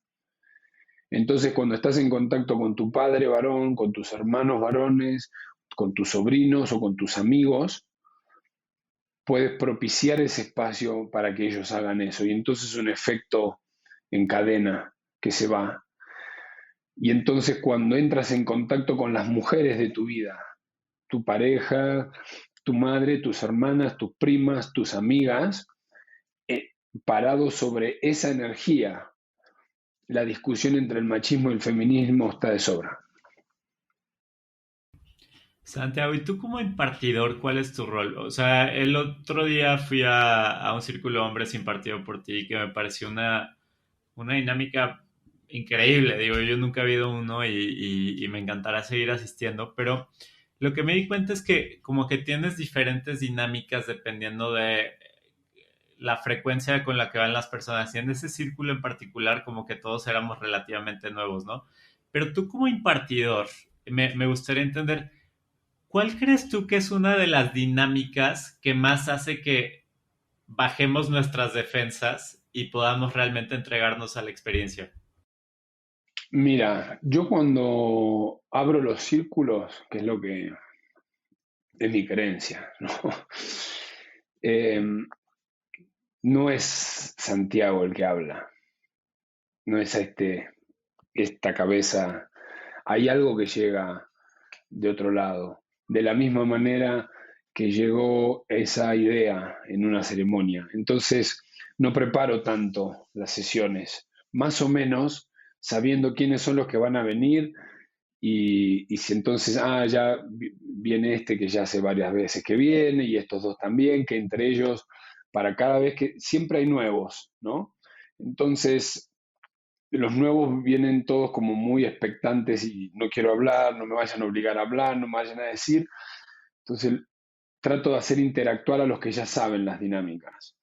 entonces cuando estás en contacto con tu padre varón, con tus hermanos varones, con tus sobrinos o con tus amigos, puedes propiciar ese espacio para que ellos hagan eso. Y entonces es un efecto en cadena que se va. Y entonces cuando entras en contacto con las mujeres de tu vida, tu pareja, tu madre, tus hermanas, tus primas, tus amigas, parado sobre esa energía, la discusión entre el machismo y el feminismo está de sobra. Santiago, ¿y tú como impartidor, cuál es tu rol? O sea, el otro día fui a un círculo de hombres impartido por ti que me pareció una dinámica increíble. Digo, yo nunca he habido uno y me encantará seguir asistiendo, pero lo que me di cuenta es que como que tienes diferentes dinámicas dependiendo de la frecuencia con la que van las personas. Y en ese círculo en particular, como que todos éramos relativamente nuevos, ¿no? Pero tú como impartidor, me gustaría entender, ¿cuál crees tú que es una de las dinámicas que más hace que bajemos nuestras defensas y podamos realmente entregarnos a la experiencia? Mira, yo cuando abro los círculos, que es lo que es mi creencia, ¿no? Eh, no es Santiago el que habla, no es esta cabeza, hay algo que llega de otro lado, de la misma manera que llegó esa idea en una ceremonia. Entonces, no preparo tanto las sesiones, más o menos sabiendo quiénes son los que van a venir y si entonces, ya viene este que ya hace varias veces que viene y estos dos también, que entre ellos, para cada vez que siempre hay nuevos, ¿no? Entonces, los nuevos vienen todos como muy expectantes y no quiero hablar, no me vayan a obligar a hablar, no me vayan a decir. Entonces trato de hacer interactuar a los que ya saben las dinámicas.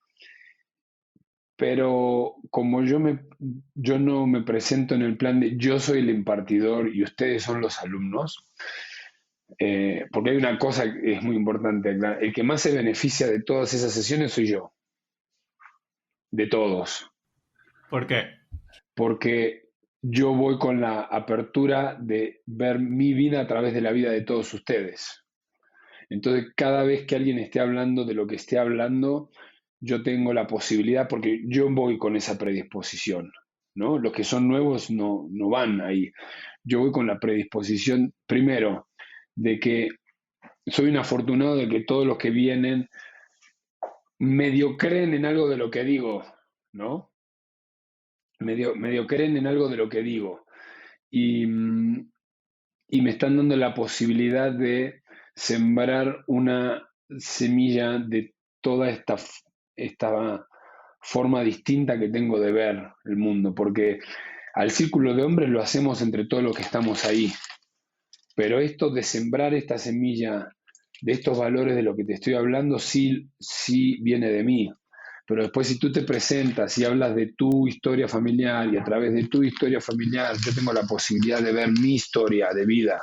Pero como yo no me presento en el plan de yo soy el impartidor y ustedes son los alumnos, porque hay una cosa que es muy importante, el que más se beneficia de todas esas sesiones soy yo, de todos. ¿Por qué? Porque yo voy con la apertura de ver mi vida a través de la vida de todos ustedes. Entonces, cada vez que alguien esté hablando de lo que esté hablando, yo tengo la posibilidad, porque yo voy con esa predisposición, ¿no? Los que son nuevos no van ahí. Yo voy con la predisposición, primero, de que soy un afortunado de que todos los que vienen medio creen en algo de lo que digo, ¿no? Medio creen en algo de lo que digo. Y, y me están dando la posibilidad de sembrar una semilla de toda esta forma distinta que tengo de ver el mundo, porque al círculo de hombres lo hacemos entre todos los que estamos ahí, pero esto de sembrar esta semilla de estos valores de lo que te estoy hablando sí viene de mí. Pero después si tú te presentas y hablas de tu historia familiar y a través de tu historia familiar yo tengo la posibilidad de ver mi historia de vida,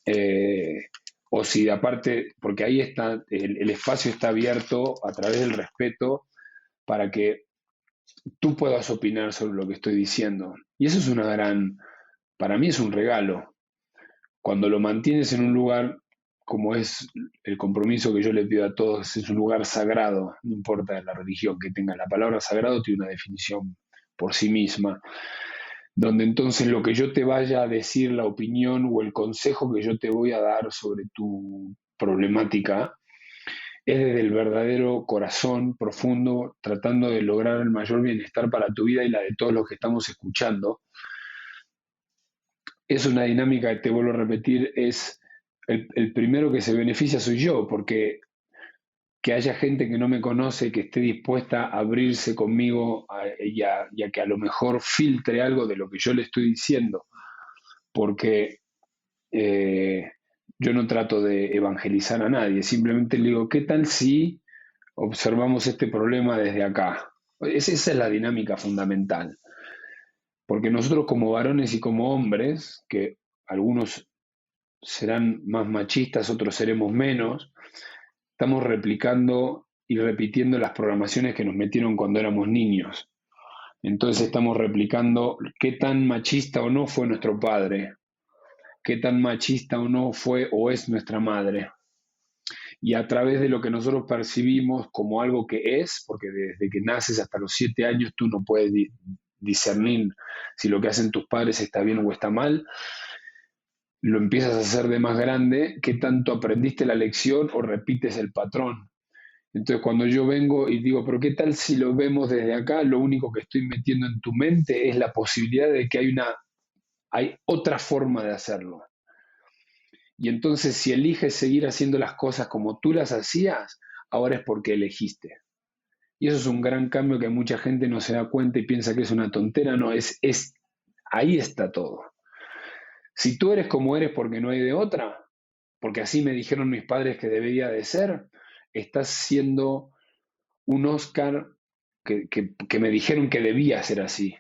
eh, o si aparte, porque ahí está, el espacio está abierto a través del respeto para que tú puedas opinar sobre lo que estoy diciendo. Y eso es para mí es un regalo. Cuando lo mantienes en un lugar como es el compromiso que yo le pido a todos, es un lugar sagrado, no importa la religión que tenga, la palabra sagrado tiene una definición por sí misma, donde entonces lo que yo te vaya a decir, la opinión o el consejo que yo te voy a dar sobre tu problemática, es desde el verdadero corazón profundo, tratando de lograr el mayor bienestar para tu vida y la de todos los que estamos escuchando. Es una dinámica que te vuelvo a repetir, es el primero que se beneficia soy yo, porque que haya gente que no me conoce, que esté dispuesta a abrirse conmigo y a que a lo mejor filtre algo de lo que yo le estoy diciendo, porque eh, yo no trato de evangelizar a nadie, simplemente le digo, ¿qué tal si observamos este problema desde acá? Esa es la dinámica fundamental, porque nosotros como varones y como hombres, que algunos serán más machistas, otros seremos menos, estamos replicando y repitiendo las programaciones que nos metieron cuando éramos niños. Entonces estamos replicando qué tan machista o no fue nuestro padre, qué tan machista o no fue o es nuestra madre. Y a través de lo que nosotros percibimos como algo que es, porque desde que naces hasta los 7 años tú no puedes discernir si lo que hacen tus padres está bien o está mal, lo empiezas a hacer de más grande, qué tanto aprendiste la lección o repites el patrón. Entonces, cuando yo vengo y digo, pero ¿qué tal si lo vemos desde acá? Lo único que estoy metiendo en tu mente es la posibilidad de que hay otra forma de hacerlo. Y entonces, si eliges seguir haciendo las cosas como tú las hacías, ahora es porque elegiste. Y eso es un gran cambio que mucha gente no se da cuenta y piensa que es una tontera. No, ahí está todo. Si tú eres como eres porque no hay de otra, porque así me dijeron mis padres que debería de ser, estás siendo un Oscar que me dijeron que debía ser así.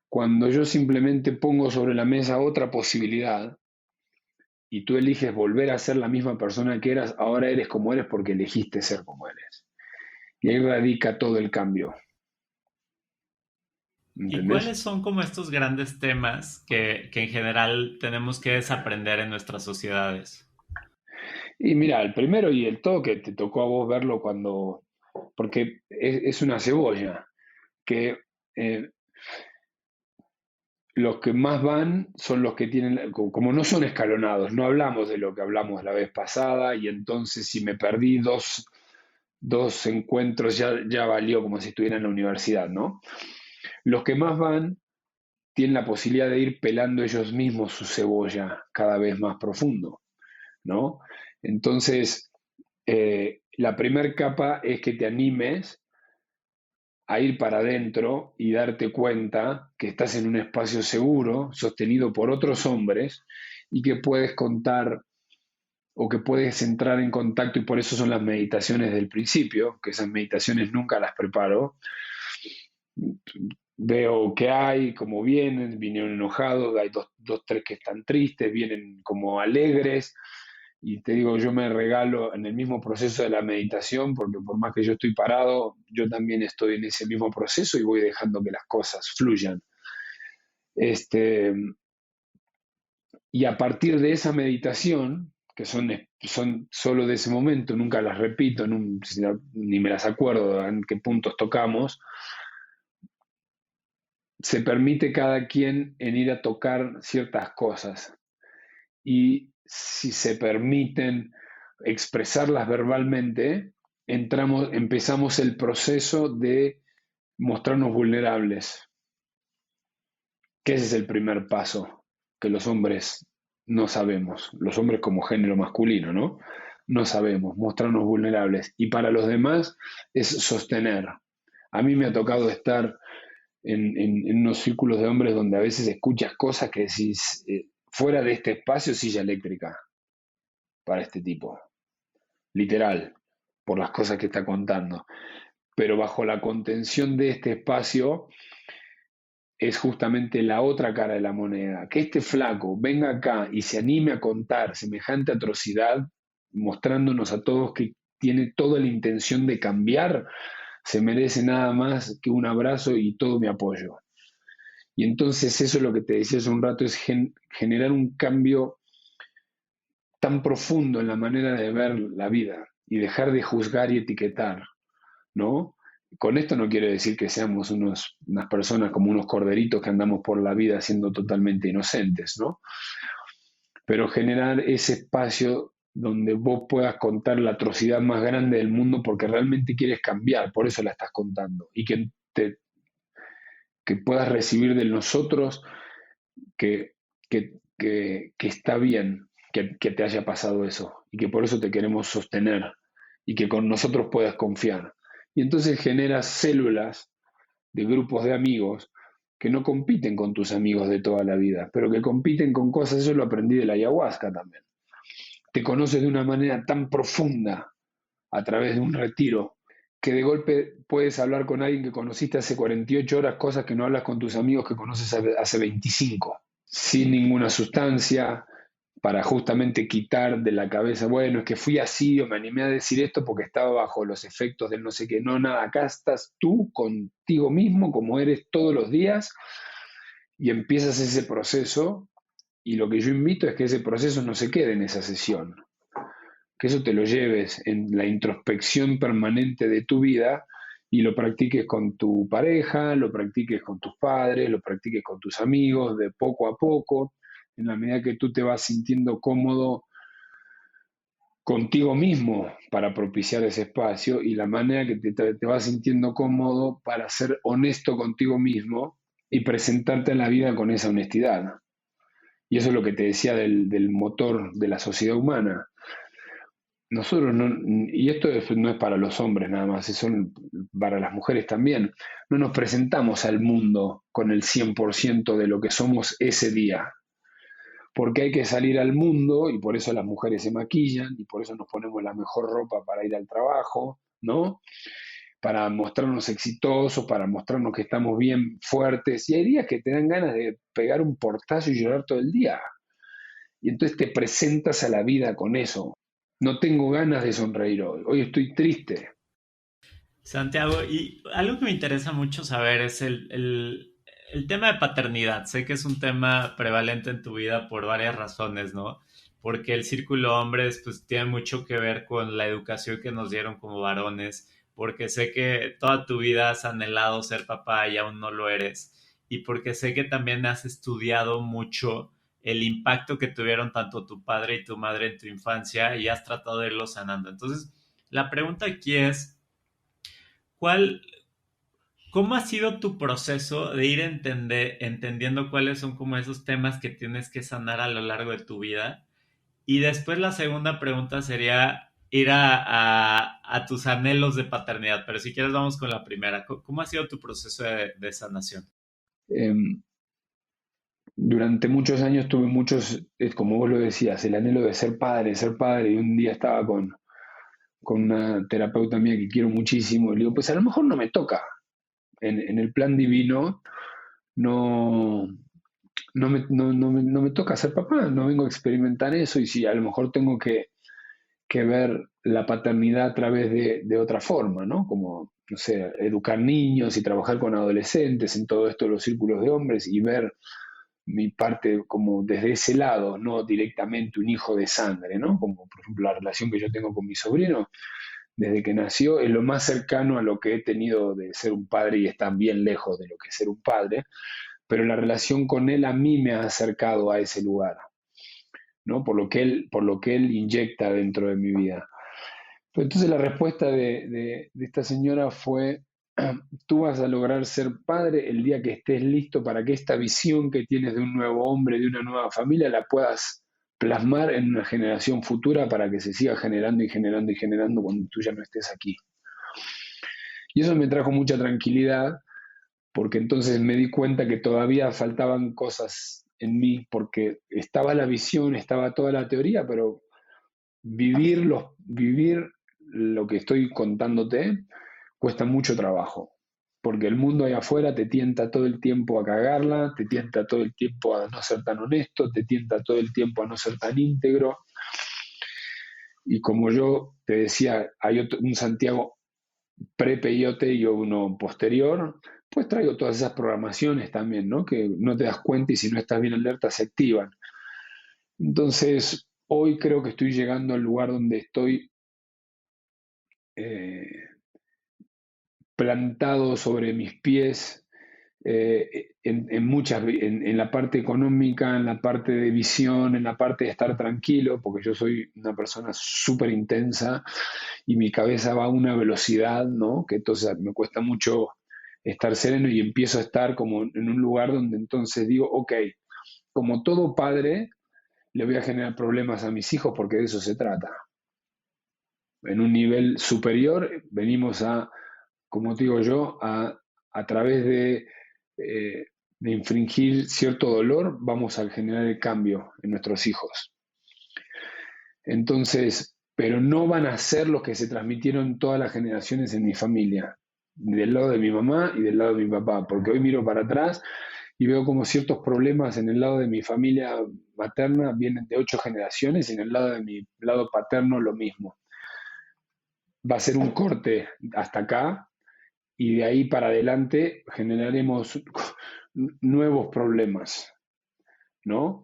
Cuando yo simplemente pongo sobre la mesa otra posibilidad y tú eliges volver a ser la misma persona que eras, ahora eres como eres porque elegiste ser como eres. Y ahí radica todo el cambio. ¿Y ¿Entendés? cuáles son como estos grandes temas que en general tenemos que desaprender en nuestras sociedades? Y mira, el primero y el todo que te tocó a vos verlo porque es una cebolla, que eh, los que más van son los que tienen, como no son escalonados, no hablamos de lo que hablamos la vez pasada y entonces si me perdí dos encuentros ya valió como si estuviera en la universidad, ¿no? Los que más van tienen la posibilidad de ir pelando ellos mismos su cebolla cada vez más profundo, ¿no? Entonces, la primera capa es que te animes a ir para adentro y darte cuenta que estás en un espacio seguro, sostenido por otros hombres, y que puedes contar o que puedes entrar en contacto, y por eso son las meditaciones del principio, que esas meditaciones nunca las preparo. Veo qué hay, cómo vinieron enojados, hay tres que están tristes, vienen como alegres, y te digo, yo me regalo en el mismo proceso de la meditación, porque por más que yo estoy parado, yo también estoy en ese mismo proceso y voy dejando que las cosas fluyan. Este, y a partir de esa meditación, que son solo de ese momento, nunca las repito, ni me las acuerdo en qué puntos tocamos, se permite cada quien en ir a tocar ciertas cosas. Y si se permiten expresarlas verbalmente, empezamos el proceso de mostrarnos vulnerables, que ese es el primer paso que los hombres no sabemos, los hombres como género masculino, ¿no? No sabemos mostrarnos vulnerables. Y para los demás es sostener. A mí me ha tocado estar en unos círculos de hombres donde a veces escuchas cosas que decís, fuera de este espacio, silla eléctrica para este tipo, literal, por las cosas que está contando. Pero bajo la contención de este espacio es justamente la otra cara de la moneda. Que este flaco venga acá y se anime a contar semejante atrocidad, mostrándonos a todos que tiene toda la intención de cambiar, se merece nada más que un abrazo y todo mi apoyo. Y entonces eso es lo que te decía hace un rato, es generar un cambio tan profundo en la manera de ver la vida y dejar de juzgar y etiquetar, ¿no? Con esto no quiero decir que seamos unas personas como unos corderitos que andamos por la vida siendo totalmente inocentes, ¿no? Pero generar ese espacio donde vos puedas contar la atrocidad más grande del mundo porque realmente quieres cambiar, por eso la estás contando, y que puedas recibir de nosotros que, que está bien que te haya pasado eso y que por eso te queremos sostener y que con nosotros puedas confiar. Y entonces generas células de grupos de amigos que no compiten con tus amigos de toda la vida, pero que compiten con cosas, eso lo aprendí de la ayahuasca también. Te conoces de una manera tan profunda a través de un retiro que de golpe puedes hablar con alguien que conociste hace 48 horas, cosas que no hablas con tus amigos que conoces hace 25, sin ninguna sustancia, para justamente quitar de la cabeza, bueno, es que fui así o me animé a decir esto porque estaba bajo los efectos del no sé qué. No, nada, acá estás tú contigo mismo como eres todos los días y empiezas ese proceso y lo que yo invito es que ese proceso no se quede en esa sesión, que eso te lo lleves en la introspección permanente de tu vida y lo practiques con tu pareja, lo practiques con tus padres, lo practiques con tus amigos, de poco a poco, en la medida que tú te vas sintiendo cómodo contigo mismo para propiciar ese espacio y la manera que te vas sintiendo cómodo para ser honesto contigo mismo y presentarte a la vida con esa honestidad. Y eso es lo que te decía del motor de la sociedad humana. Nosotros no, y esto no es para los hombres nada más, es para las mujeres también, no nos presentamos al mundo con el 100% de lo que somos ese día, porque hay que salir al mundo y por eso las mujeres se maquillan y por eso nos ponemos la mejor ropa para ir al trabajo, ¿no? Para mostrarnos exitosos, para mostrarnos que estamos bien fuertes. Y hay días que te dan ganas de pegar un portazo y llorar todo el día. Y entonces te presentas a la vida con eso. No tengo ganas de sonreír hoy. Hoy estoy triste. Santiago, y algo que me interesa mucho saber es el tema de paternidad. Sé que es un tema prevalente en tu vida por varias razones, ¿no? Porque el círculo hombres pues tiene mucho que ver con la educación que nos dieron como varones, porque sé que toda tu vida has anhelado ser papá y aún no lo eres, y porque sé que también has estudiado mucho el impacto que tuvieron tanto tu padre y tu madre en tu infancia y has tratado de irlo sanando. Entonces, la pregunta aquí es, ¿cuál, ¿cómo ha sido tu proceso de ir entendiendo cuáles son como esos temas que tienes que sanar a lo largo de tu vida? Y después la segunda pregunta sería ir a tus anhelos de paternidad, pero si quieres vamos con la primera. ¿Cómo ha sido tu proceso de sanación? Eh, Durante muchos años tuve muchos, como vos lo decías, el anhelo de ser padre, y un día estaba con una terapeuta mía que quiero muchísimo, y le digo, pues a lo mejor no me toca. En el plan divino no, no me toca ser papá, no vengo a experimentar eso, y si a lo mejor tengo que ver la paternidad a través de otra forma, ¿no? Como, no sé, educar niños y trabajar con adolescentes en todo esto de los círculos de hombres y ver mi parte como desde ese lado, no directamente un hijo de sangre, ¿no? Como por ejemplo la relación que yo tengo con mi sobrino, desde que nació, es lo más cercano a lo que he tenido de ser un padre y está bien lejos de lo que es ser un padre, pero la relación con él a mí me ha acercado a ese lugar, ¿no? Por lo que él inyecta dentro de mi vida. Pero entonces la respuesta de esta señora fue, tú vas a lograr ser padre el día que estés listo para que esta visión que tienes de un nuevo hombre, de una nueva familia, la puedas plasmar en una generación futura para que se siga generando y generando y generando cuando tú ya no estés aquí. Y eso me trajo mucha tranquilidad porque entonces me di cuenta que todavía faltaban cosas en mí porque estaba la visión, estaba toda la teoría, pero vivir lo que estoy contándote cuesta mucho trabajo, porque el mundo allá afuera te tienta todo el tiempo a cagarla, te tienta todo el tiempo a no ser tan honesto, te tienta todo el tiempo a no ser tan íntegro. Y como yo te decía, hay un Santiago pre-peyote y uno posterior, pues traigo todas esas programaciones también, ¿no? Que no te das cuenta y si no estás bien alerta se activan. Entonces, hoy creo que estoy llegando al lugar donde estoy eh, plantado sobre mis pies en la parte económica, en la parte de visión, en la parte de estar tranquilo, porque yo soy una persona súper intensa y mi cabeza va a una velocidad, ¿no? Que entonces me cuesta mucho estar sereno y empiezo a estar como en un lugar donde entonces digo, ok, como todo padre, le voy a generar problemas a mis hijos porque de eso se trata. En un nivel superior venimos a, como te digo yo, a través de infringir cierto dolor, vamos a generar el cambio en nuestros hijos. Entonces, pero no van a ser los que se transmitieron todas las generaciones en mi familia, del lado de mi mamá y del lado de mi papá, porque hoy miro para atrás y veo como ciertos problemas en el lado de mi familia materna vienen de 8 generaciones y en el lado de mi lado paterno lo mismo. Va a ser un corte hasta acá y de ahí para adelante generaremos nuevos problemas, ¿no?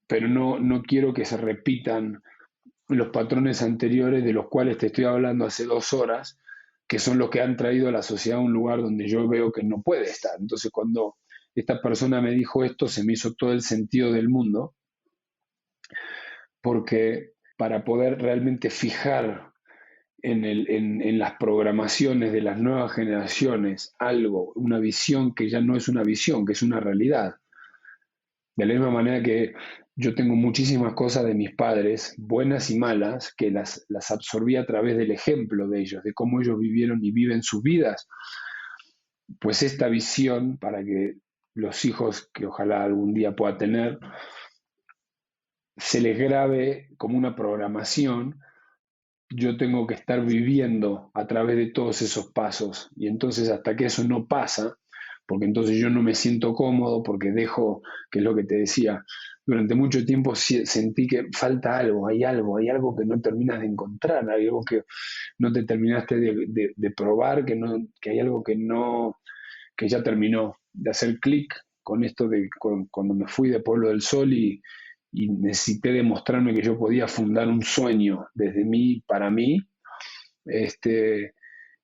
Pero no quiero que se repitan los patrones anteriores de los cuales te estoy hablando hace 2 horas, que son los que han traído a la sociedad a un lugar donde yo veo que no puede estar. Entonces, cuando esta persona me dijo esto, se me hizo todo el sentido del mundo, porque para poder realmente fijar en las programaciones de las nuevas generaciones algo, una visión que ya no es una visión, que es una realidad. De la misma manera que yo tengo muchísimas cosas de mis padres, buenas y malas, que las absorbí a través del ejemplo de ellos, de cómo ellos vivieron y viven sus vidas. Pues esta visión, para que los hijos que ojalá algún día pueda tener, se les grabe como una programación, yo tengo que estar viviendo a través de todos esos pasos. Y entonces hasta que eso no pasa, porque entonces yo no me siento cómodo, porque dejo, que es lo que te decía, durante mucho tiempo sentí que falta algo que no terminas de encontrar, algo que no te terminaste de probar, que hay algo que ya terminó de hacer clic con esto cuando me fui de Pueblo del Sol y necesité demostrarme que yo podía fundar un sueño desde mí, para mí,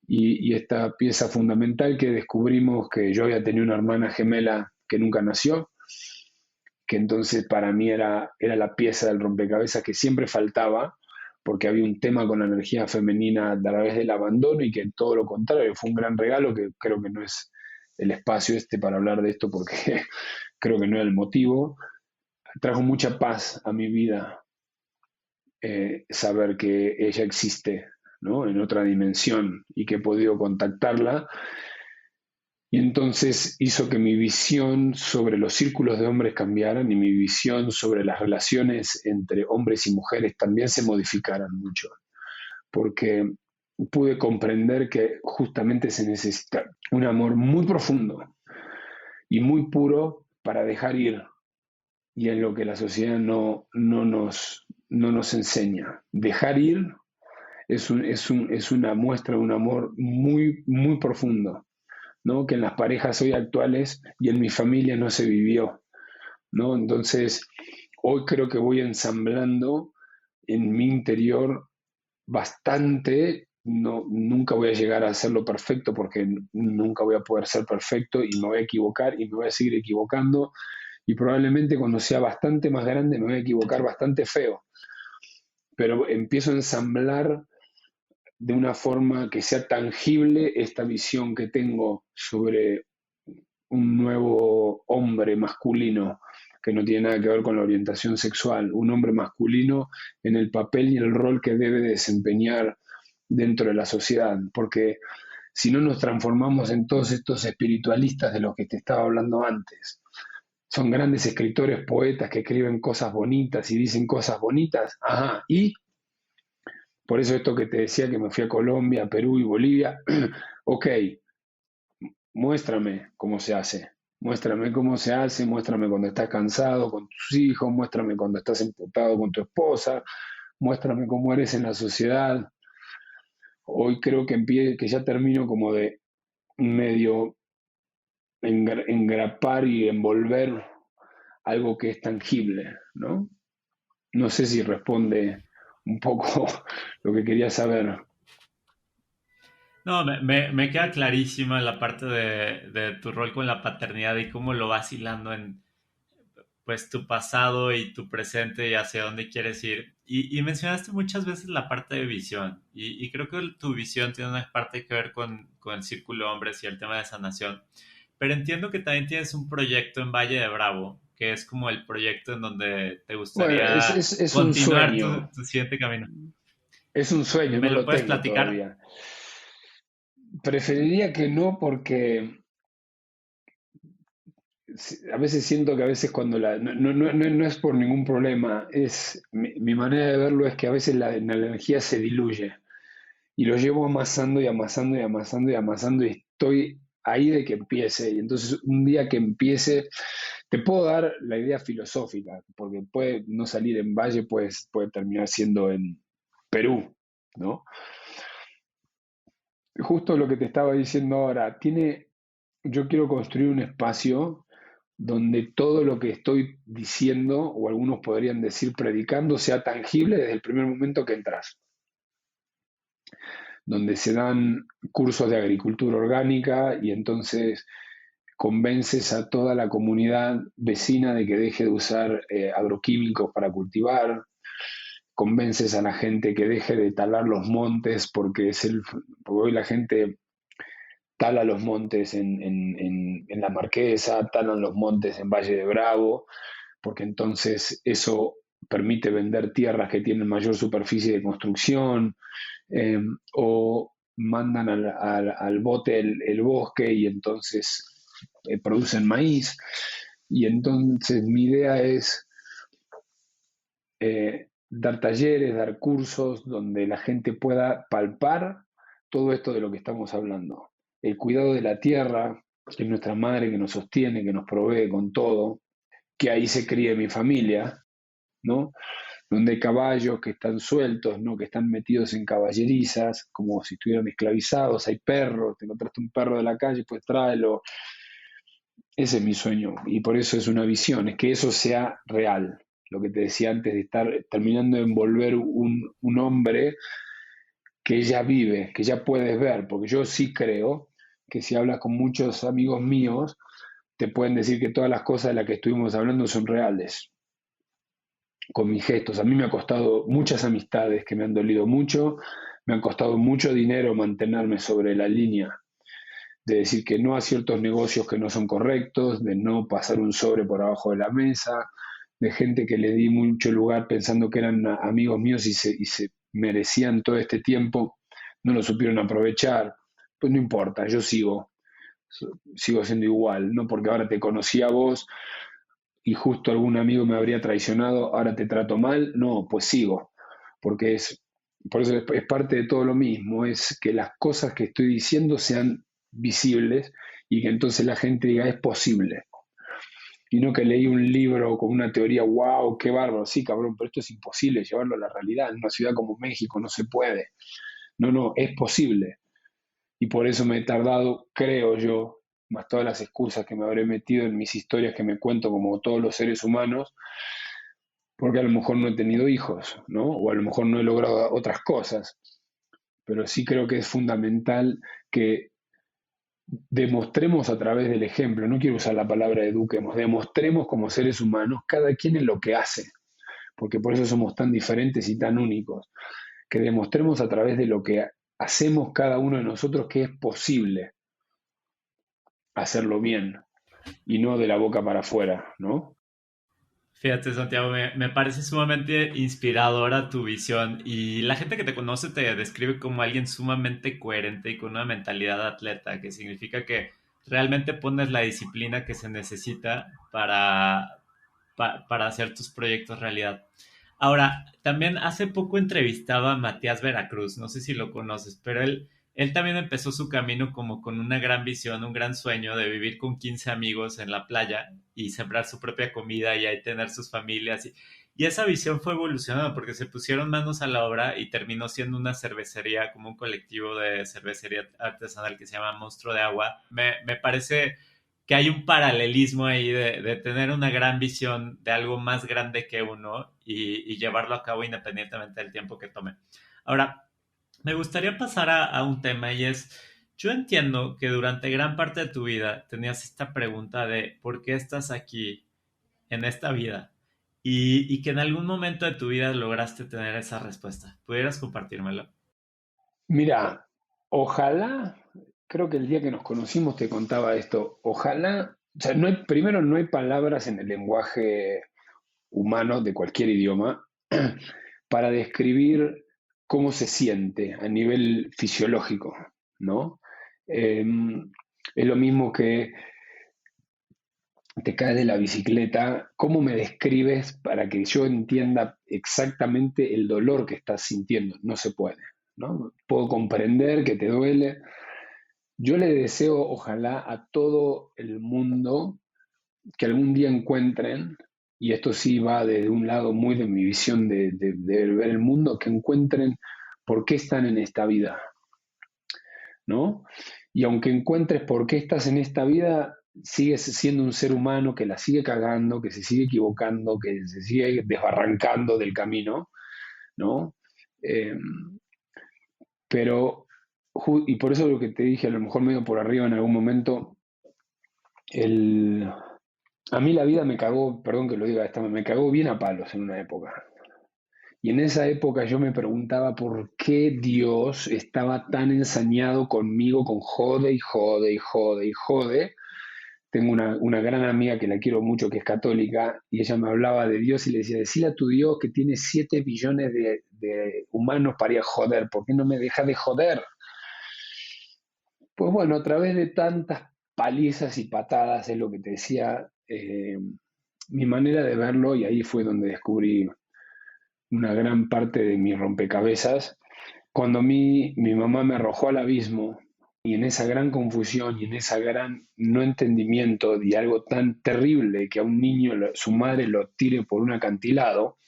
y esta pieza fundamental que descubrimos que yo había tenido una hermana gemela que nunca nació, que entonces para mí era la pieza del rompecabezas que siempre faltaba, porque había un tema con la energía femenina a través del abandono y que todo lo contrario, fue un gran regalo que creo que no es el espacio para hablar de esto porque creo que no era el motivo. Trajo mucha paz a mi vida saber que ella existe, ¿no? En otra dimensión y que he podido contactarla. Y entonces hizo que mi visión sobre los círculos de hombres cambiaran y mi visión sobre las relaciones entre hombres y mujeres también se modificaran mucho, porque pude comprender que justamente se necesita un amor muy profundo y muy puro para dejar ir, y es lo que la sociedad no nos enseña. Dejar ir es una muestra de un amor muy, muy profundo, ¿no? Que en las parejas hoy actuales y en mi familia no se vivió, ¿no? Entonces, hoy creo que voy ensamblando en mi interior bastante. No, nunca voy a llegar a hacerlo perfecto porque nunca voy a poder ser perfecto y me voy a equivocar y me voy a seguir equivocando y probablemente cuando sea bastante más grande me voy a equivocar bastante feo, pero empiezo a ensamblar de una forma que sea tangible esta visión que tengo sobre un nuevo hombre masculino que no tiene nada que ver con la orientación sexual, un hombre masculino en el papel y el rol que debe desempeñar dentro de la sociedad, porque si no nos transformamos en todos estos espiritualistas de los que te estaba hablando antes. Son grandes escritores, poetas que escriben cosas bonitas y dicen cosas bonitas. Ajá, y por eso esto que te decía que me fui a Colombia, Perú y Bolivia, ok, muéstrame cómo se hace. Muéstrame cómo se hace, muéstrame cuando estás cansado con tus hijos, muéstrame cuando estás emputado con tu esposa, muéstrame cómo eres en la sociedad. Hoy creo que ya termino como de medio engrapar y envolver algo que es tangible, ¿no? No sé si responde un poco lo que quería saber. No, me queda clarísima la parte de tu rol con la paternidad y cómo lo vas hilando en pues tu pasado y tu presente y hacia dónde quieres ir. Y mencionaste muchas veces la parte de visión y creo que tu visión tiene una parte que ver con el Círculo de Hombres y el tema de sanación. Pero entiendo que también tienes un proyecto en Valle de Bravo, que es como el proyecto en donde te Bueno, gustaría es un continuar sueño, tu siguiente camino. es un sueño, ¿Me no lo lo puedes tengo platicar? todavía. Preferiría que no porque a veces siento que a veces cuando no es por ningún problema, es mi manera de verlo es que a veces la energía se diluye y lo llevo amasando y amasando y amasando y amasando y estoy ahí de que empiece. Y entonces un día que empiece, te puedo dar la idea filosófica, porque puede no salir en Valle, pues, puede terminar siendo en Perú, ¿no? Justo lo que te estaba diciendo ahora, yo quiero construir un espacio donde todo lo que estoy diciendo, o algunos podrían decir predicando, sea tangible desde el primer momento que entras, donde se dan cursos de agricultura orgánica y entonces convences a toda la comunidad vecina de que deje de usar agroquímicos para cultivar, convences a la gente que deje de talar los montes porque hoy la gente tala los montes en La Marquesa, talan los montes en Valle de Bravo, porque entonces eso permite vender tierras que tienen mayor superficie de construcción, eh, o mandan al bote el bosque y entonces producen maíz. Y entonces mi idea es dar talleres, dar cursos donde la gente pueda palpar todo esto de lo que estamos hablando. El cuidado de la tierra, que es nuestra madre que nos sostiene, que nos provee con todo, que ahí se críe mi familia, ¿no? Donde hay caballos que están sueltos, ¿no? Que están metidos en caballerizas, como si estuvieran esclavizados, hay perros, te encontraste un perro de la calle, pues tráelo. Ese es mi sueño y por eso es una visión, es que eso sea real. Lo que te decía antes de estar terminando de envolver un hombre que ya vive, que ya puedes ver, porque yo sí creo que si hablas con muchos amigos míos, te pueden decir que todas las cosas de las que estuvimos hablando son reales, con mis gestos. A mí me ha costado muchas amistades que me han dolido mucho, me han costado mucho dinero mantenerme sobre la línea de decir que no a ciertos negocios que no son correctos, de no pasar un sobre por abajo de la mesa, de gente que le di mucho lugar pensando que eran amigos míos y se merecían todo este tiempo, no lo supieron aprovechar. Pues no importa, yo sigo siendo igual, no porque ahora te conocí a vos y justo algún amigo me habría traicionado, ahora te trato mal, no, pues sigo, porque por eso es parte de todo lo mismo, es que las cosas que estoy diciendo sean visibles y que entonces la gente diga es posible. Y no que leí un libro con una teoría, wow, qué bárbaro, sí, cabrón, pero esto es imposible llevarlo a la realidad. En una ciudad como México no se puede. No, no, es posible. Y por eso me he tardado, creo yo, más todas las excusas que me habré metido en mis historias que me cuento como todos los seres humanos, porque a lo mejor no he tenido hijos, ¿no? O a lo mejor no he logrado otras cosas, pero sí creo que es fundamental que demostremos a través del ejemplo, no quiero usar la palabra eduquemos, demostremos como seres humanos cada quien en lo que hace, porque por eso somos tan diferentes y tan únicos, que demostremos a través de lo que hacemos cada uno de nosotros que es posible hacerlo bien y no de la boca para afuera, ¿no? Fíjate, Santiago, me parece sumamente inspiradora tu visión y la gente que te conoce te describe como alguien sumamente coherente y con una mentalidad atleta, que significa que realmente pones la disciplina que se necesita para hacer tus proyectos realidad. Ahora, también hace poco entrevistaba a Matías Veracruz, no sé si lo conoces, pero él también empezó su camino como con una gran visión, un gran sueño de vivir con 15 amigos en la playa y sembrar su propia comida y ahí tener sus familias. Y esa visión fue evolucionando porque se pusieron manos a la obra y terminó siendo una cervecería, como un colectivo de cervecería artesanal que se llama Monstruo de Agua. Me parece que hay un paralelismo ahí de tener una gran visión de algo más grande que uno y llevarlo a cabo independientemente del tiempo que tome. Ahora, me gustaría pasar a un tema y es, yo entiendo que durante gran parte de tu vida tenías esta pregunta de ¿por qué estás aquí en esta vida? Y que en algún momento de tu vida lograste tener esa respuesta. ¿Pudieras compartírmelo? Mira, ojalá, creo que el día que nos conocimos te contaba esto, ojalá, o sea, primero no hay palabras en el lenguaje humano de cualquier idioma para describir cómo se siente a nivel fisiológico, ¿no? Eh, es lo mismo que te caes de la bicicleta, ¿cómo me describes para que yo entienda exactamente el dolor que estás sintiendo? No se puede, ¿no? Puedo comprender que te duele. Yo le deseo, ojalá, a todo el mundo que algún día encuentren, y esto sí va desde un lado muy de mi visión de ver el mundo, que encuentren por qué están en esta vida, ¿no? Y aunque encuentres por qué estás en esta vida, sigues siendo un ser humano que la sigue cagando, que se sigue equivocando, que se sigue desbarrancando del camino, ¿no? Eh, pero, y por eso lo que te dije, a lo mejor medio por arriba en algún momento, el, a mí la vida me cagó, perdón que lo diga esta, me cagó bien a palos en una época. Y en esa época yo me preguntaba por qué Dios estaba tan ensañado conmigo con jode y jode y jode y jode. Tengo una gran amiga que la quiero mucho, que es católica, y ella me hablaba de Dios y le decía, decile a tu Dios que tiene 7 billones de humanos para ir a joder, ¿por qué no me deja de joder? Pues bueno, a través de tantas palizas y patadas, es lo que te decía, mi manera de verlo, y ahí fue donde descubrí una gran parte de mi rompecabezas, cuando mi mamá me arrojó al abismo y en esa gran confusión y en esa gran no entendimiento de algo tan terrible que a un niño su madre lo tire por un acantilado,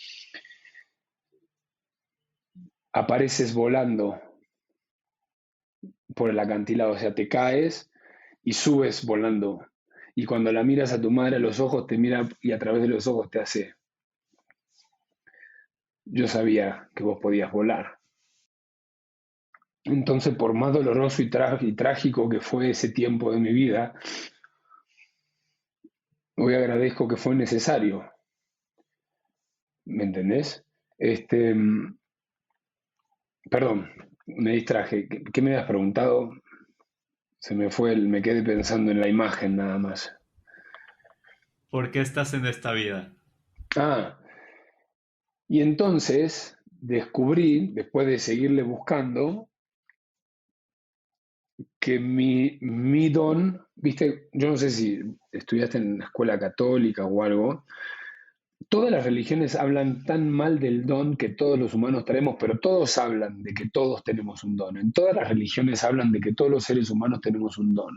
apareces volando por el acantilado, o sea, te caes y subes volando. Y cuando la miras a tu madre a los ojos, te mira y a través de los ojos te hace, yo sabía que vos podías volar. Entonces, por más doloroso y trágico que fue ese tiempo de mi vida, hoy agradezco que fue necesario. ¿Me entendés? Este, perdón, me distraje. ¿Qué me habías preguntado? Se me fue, me quedé pensando en la imagen nada más. ¿Por qué estás en esta vida? Ah, y entonces descubrí, después de seguirle buscando, que mi don, viste, yo no sé si estudiaste en la escuela católica o algo, todas las religiones hablan tan mal del don que todos los humanos tenemos, pero todos hablan de que todos tenemos un don. En todas las religiones hablan de que todos los seres humanos tenemos un don.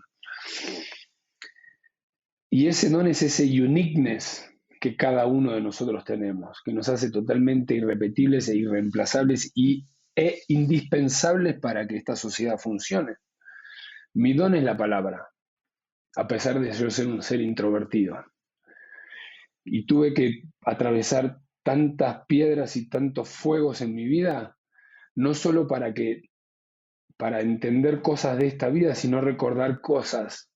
Y ese don es ese uniqueness que cada uno de nosotros tenemos, que nos hace totalmente irrepetibles e irreemplazables e indispensables para que esta sociedad funcione. Mi don es la palabra. a pesar de yo ser un ser introvertido. Y tuve que atravesar tantas piedras y tantos fuegos en mi vida, no solo para entender cosas de esta vida, sino recordar cosas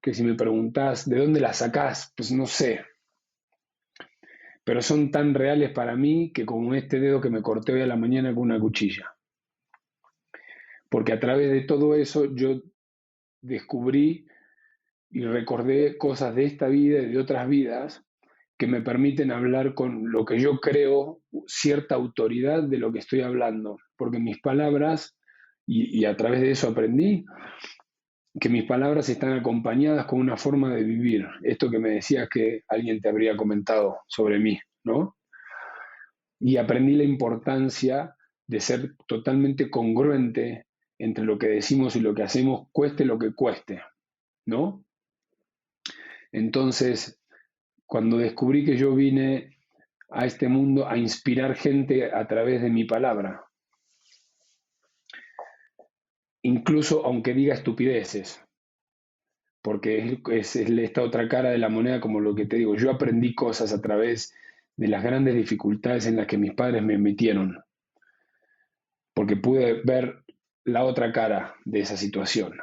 que si me preguntás de dónde las sacás, pues no sé, pero son tan reales para mí que como este dedo que me corté hoy a la mañana con una cuchilla. Porque a través de todo eso yo descubrí y recordé cosas de esta vida y de otras vidas que me permiten hablar con lo que yo creo cierta autoridad de lo que estoy hablando, porque mis palabras, y a través de eso aprendí, que mis palabras están acompañadas con una forma de vivir. Esto que me decías que alguien te habría comentado sobre mí, ¿no? Y aprendí la importancia de ser totalmente congruente entre lo que decimos y lo que hacemos, cueste lo que cueste, ¿no? Entonces, cuando descubrí que yo vine a este mundo a inspirar gente a través de mi palabra, incluso aunque diga estupideces, porque es esta otra cara de la moneda, como lo que te digo, yo aprendí cosas a través de las grandes dificultades en las que mis padres me metieron, porque pude ver la otra cara de esa situación.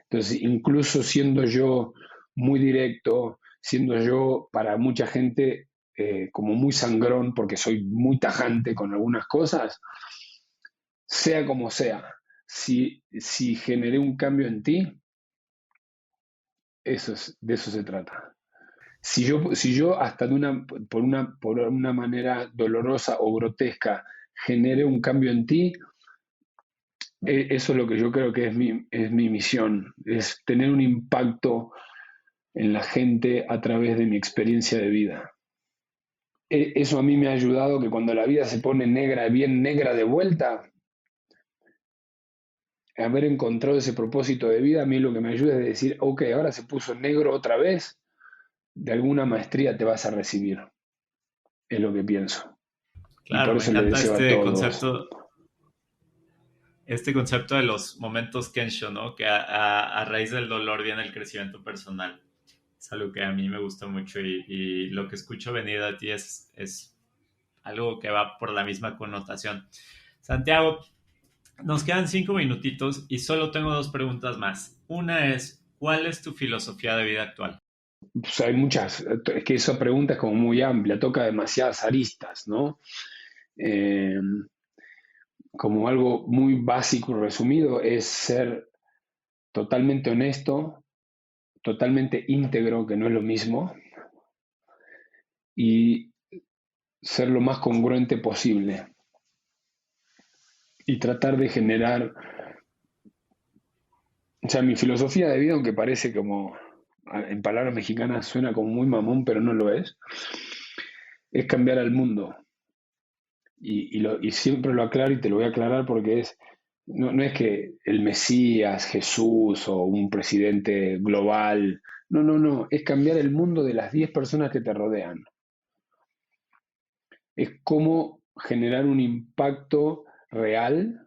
Entonces, incluso siendo yo muy directo, siendo yo para mucha gente como muy sangrón, porque soy muy tajante con algunas cosas, sea como sea, si generé un cambio en ti, de eso se trata. Si yo hasta por una manera dolorosa o grotesca generé un cambio en ti, eso es lo que yo creo que es mi misión, es tener un impacto en la gente a través de mi experiencia de vida. Eso a mí me ha ayudado que cuando la vida se pone negra, bien negra de vuelta, haber encontrado ese propósito de vida, a mí lo que me ayuda es decir, ok, ahora se puso negro otra vez, de alguna maestría te vas a recibir, es lo que pienso. Y Claro, por me eso le encanta deseo a todos. este concepto de los momentos Kensho, ¿no? Que a raíz del dolor viene el crecimiento personal. Es algo que a mí me gusta mucho y lo que escucho venir de ti es algo que va por la misma connotación. Santiago, nos quedan 5 minutitos y solo tengo 2 preguntas más. Una es, ¿cuál es tu filosofía de vida actual? Pues hay muchas, es que esa pregunta es como muy amplia, toca demasiadas aristas, ¿no? Eh, Como algo muy básico y resumido, es ser totalmente honesto, totalmente íntegro, que no es lo mismo, y ser lo más congruente posible. Y tratar de generar, o sea, mi filosofía de vida, aunque parece como, en palabras mexicanas suena como muy mamón, pero no lo es cambiar al mundo. Y siempre lo aclaro y te lo voy a aclarar porque no es que el Mesías, Jesús o un presidente global, no, no, no, es cambiar el mundo de las 10 personas que te rodean. Es cómo generar un impacto real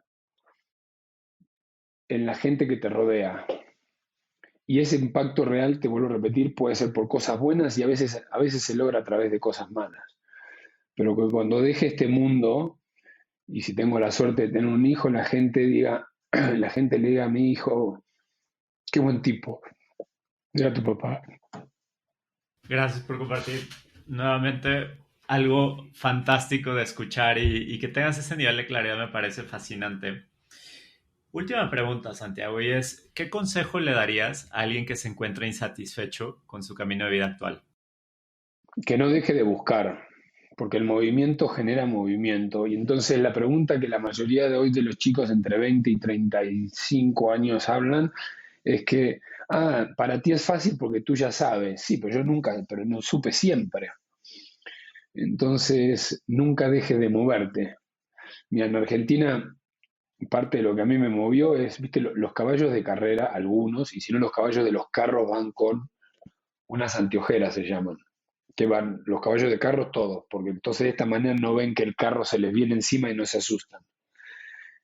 en la gente que te rodea. Y ese impacto real, te vuelvo a repetir, puede ser por cosas buenas y a veces se logra a través de cosas malas. Pero que cuando deje este mundo, y si tengo la suerte de tener un hijo, la gente le diga a mi hijo, qué buen tipo, era tu papá. Gracias por compartir nuevamente algo fantástico de escuchar y que tengas ese nivel de claridad me parece fascinante. Última pregunta, Santiago, y es, ¿qué consejo le darías a alguien que se encuentra insatisfecho con su camino de vida actual? Que no deje de buscar, porque el movimiento genera movimiento. Y entonces la pregunta que la mayoría de hoy de los chicos entre 20 y 35 años hablan es que, para ti es fácil porque tú ya sabes. Sí, pero yo nunca, pero no supe siempre. Entonces, nunca dejes de moverte. Mira, en Argentina, parte de lo que a mí me movió es, viste, los caballos de carrera, algunos, y si no, los caballos de los carros van con unas anteojeras, se llaman, que van los caballos de carros todos, porque entonces de esta manera no ven que el carro se les viene encima y no se asustan.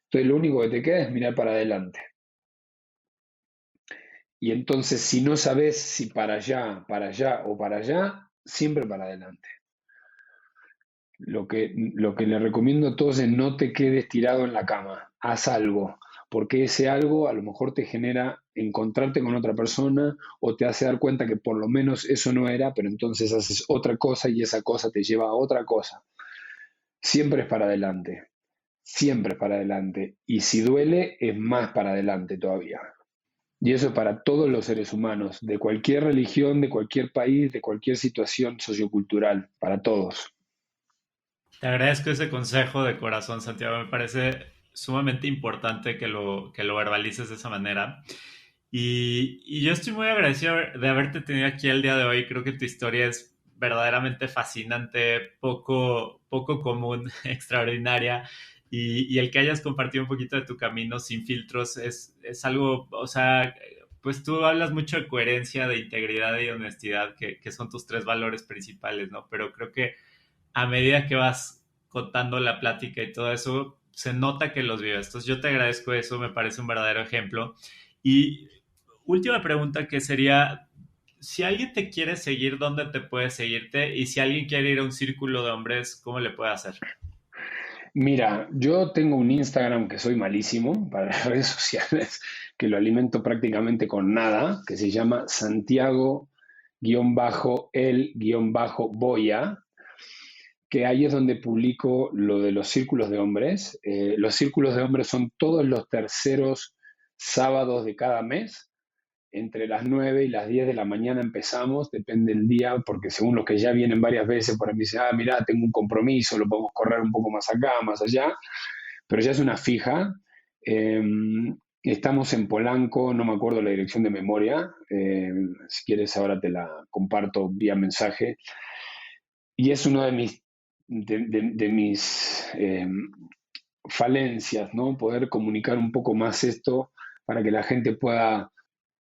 Entonces, lo único que te queda es mirar para adelante. Y entonces, si no sabes si para allá o para allá, siempre para adelante. Lo que le recomiendo a todos es no te quedes tirado en la cama, haz algo, porque ese algo a lo mejor te genera encontrarte con otra persona o te hace dar cuenta que por lo menos eso no era, pero entonces haces otra cosa y esa cosa te lleva a otra cosa. Siempre es para adelante, siempre es para adelante. Y si duele, es más para adelante todavía. Y eso es para todos los seres humanos, de cualquier religión, de cualquier país, de cualquier situación sociocultural, para todos. Te agradezco ese consejo de corazón, Santiago. Me parece sumamente importante que lo verbalices de esa manera. Y yo estoy muy agradecido de haberte tenido aquí el día de hoy. Creo que tu historia es verdaderamente fascinante, poco común, extraordinaria. Y el que hayas compartido un poquito de tu camino sin filtros es algo, o sea, pues tú hablas mucho de coherencia, de integridad y honestidad, que son tus tres valores principales, ¿no? Pero creo que a medida que vas contando la plática y todo eso, se nota que los vives. Entonces yo te agradezco eso, me parece un verdadero ejemplo. Y última pregunta que sería, si alguien te quiere seguir, ¿dónde te puede seguirte? Y si alguien quiere ir a un círculo de hombres, ¿cómo le puede hacer? Mira, yo tengo un Instagram que soy malísimo para las redes sociales, que lo alimento prácticamente con nada, que se llama Santiago-el-boya, que ahí es donde publico lo de los círculos de hombres. Los círculos de hombres son todos los terceros sábados de cada mes. Entre las 9 y las 10 de la mañana empezamos, depende del día, porque según los que ya vienen varias veces, por ahí me dicen, mirá, tengo un compromiso, lo podemos correr un poco más acá, más allá, pero ya es una fija. Eh, Estamos en Polanco, no me acuerdo la dirección de memoria, si quieres ahora te la comparto vía mensaje, y es uno de mis falencias, ¿no? Poder comunicar un poco más esto para que la gente pueda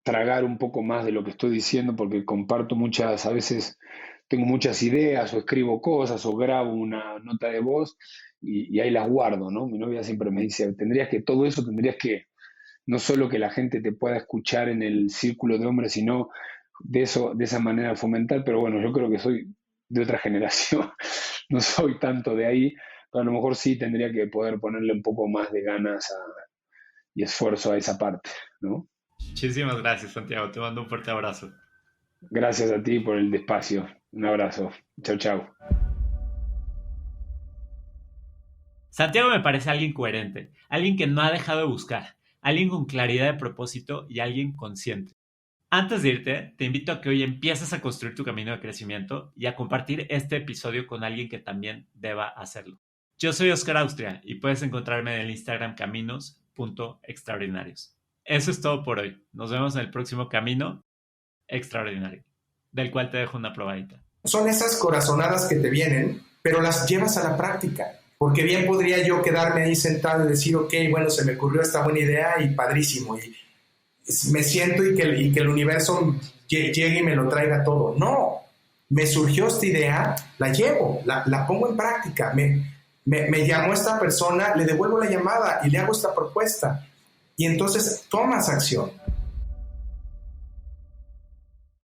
tragar un poco más de lo que estoy diciendo, porque comparto muchas, a veces tengo muchas ideas o escribo cosas o grabo una nota de voz y ahí las guardo, ¿no? Mi novia siempre me dice, todo eso tendrías que, no solo que la gente te pueda escuchar en el círculo de hombres, sino de esa manera fomentar, pero bueno, yo creo que soy de otra generación, no soy tanto de ahí, pero a lo mejor sí tendría que poder ponerle un poco más de ganas y esfuerzo a esa parte, ¿no? Muchísimas gracias, Santiago. Te mando un fuerte abrazo. Gracias a ti por el espacio. Un abrazo. Chau, chau. Santiago me parece alguien coherente, alguien que no ha dejado de buscar, alguien con claridad de propósito y alguien consciente. Antes de irte, te invito a que hoy empieces a construir tu camino de crecimiento y a compartir este episodio con alguien que también deba hacerlo. Yo soy Oscar Austria y puedes encontrarme en el Instagram caminos.extraordinarios. Eso es todo por hoy. Nos vemos en el próximo Camino Extraordinario, del cual te dejo una probadita. Son esas corazonadas que te vienen, pero las llevas a la práctica. Porque bien podría yo quedarme ahí sentado y decir, ok, bueno, se me ocurrió esta buena idea y padrísimo, y me siento y que el universo llegue y me lo traiga todo. No, me surgió esta idea, la llevo, la pongo en práctica, me llamó esta persona, le devuelvo la llamada y le hago esta propuesta. Y entonces tomas acción.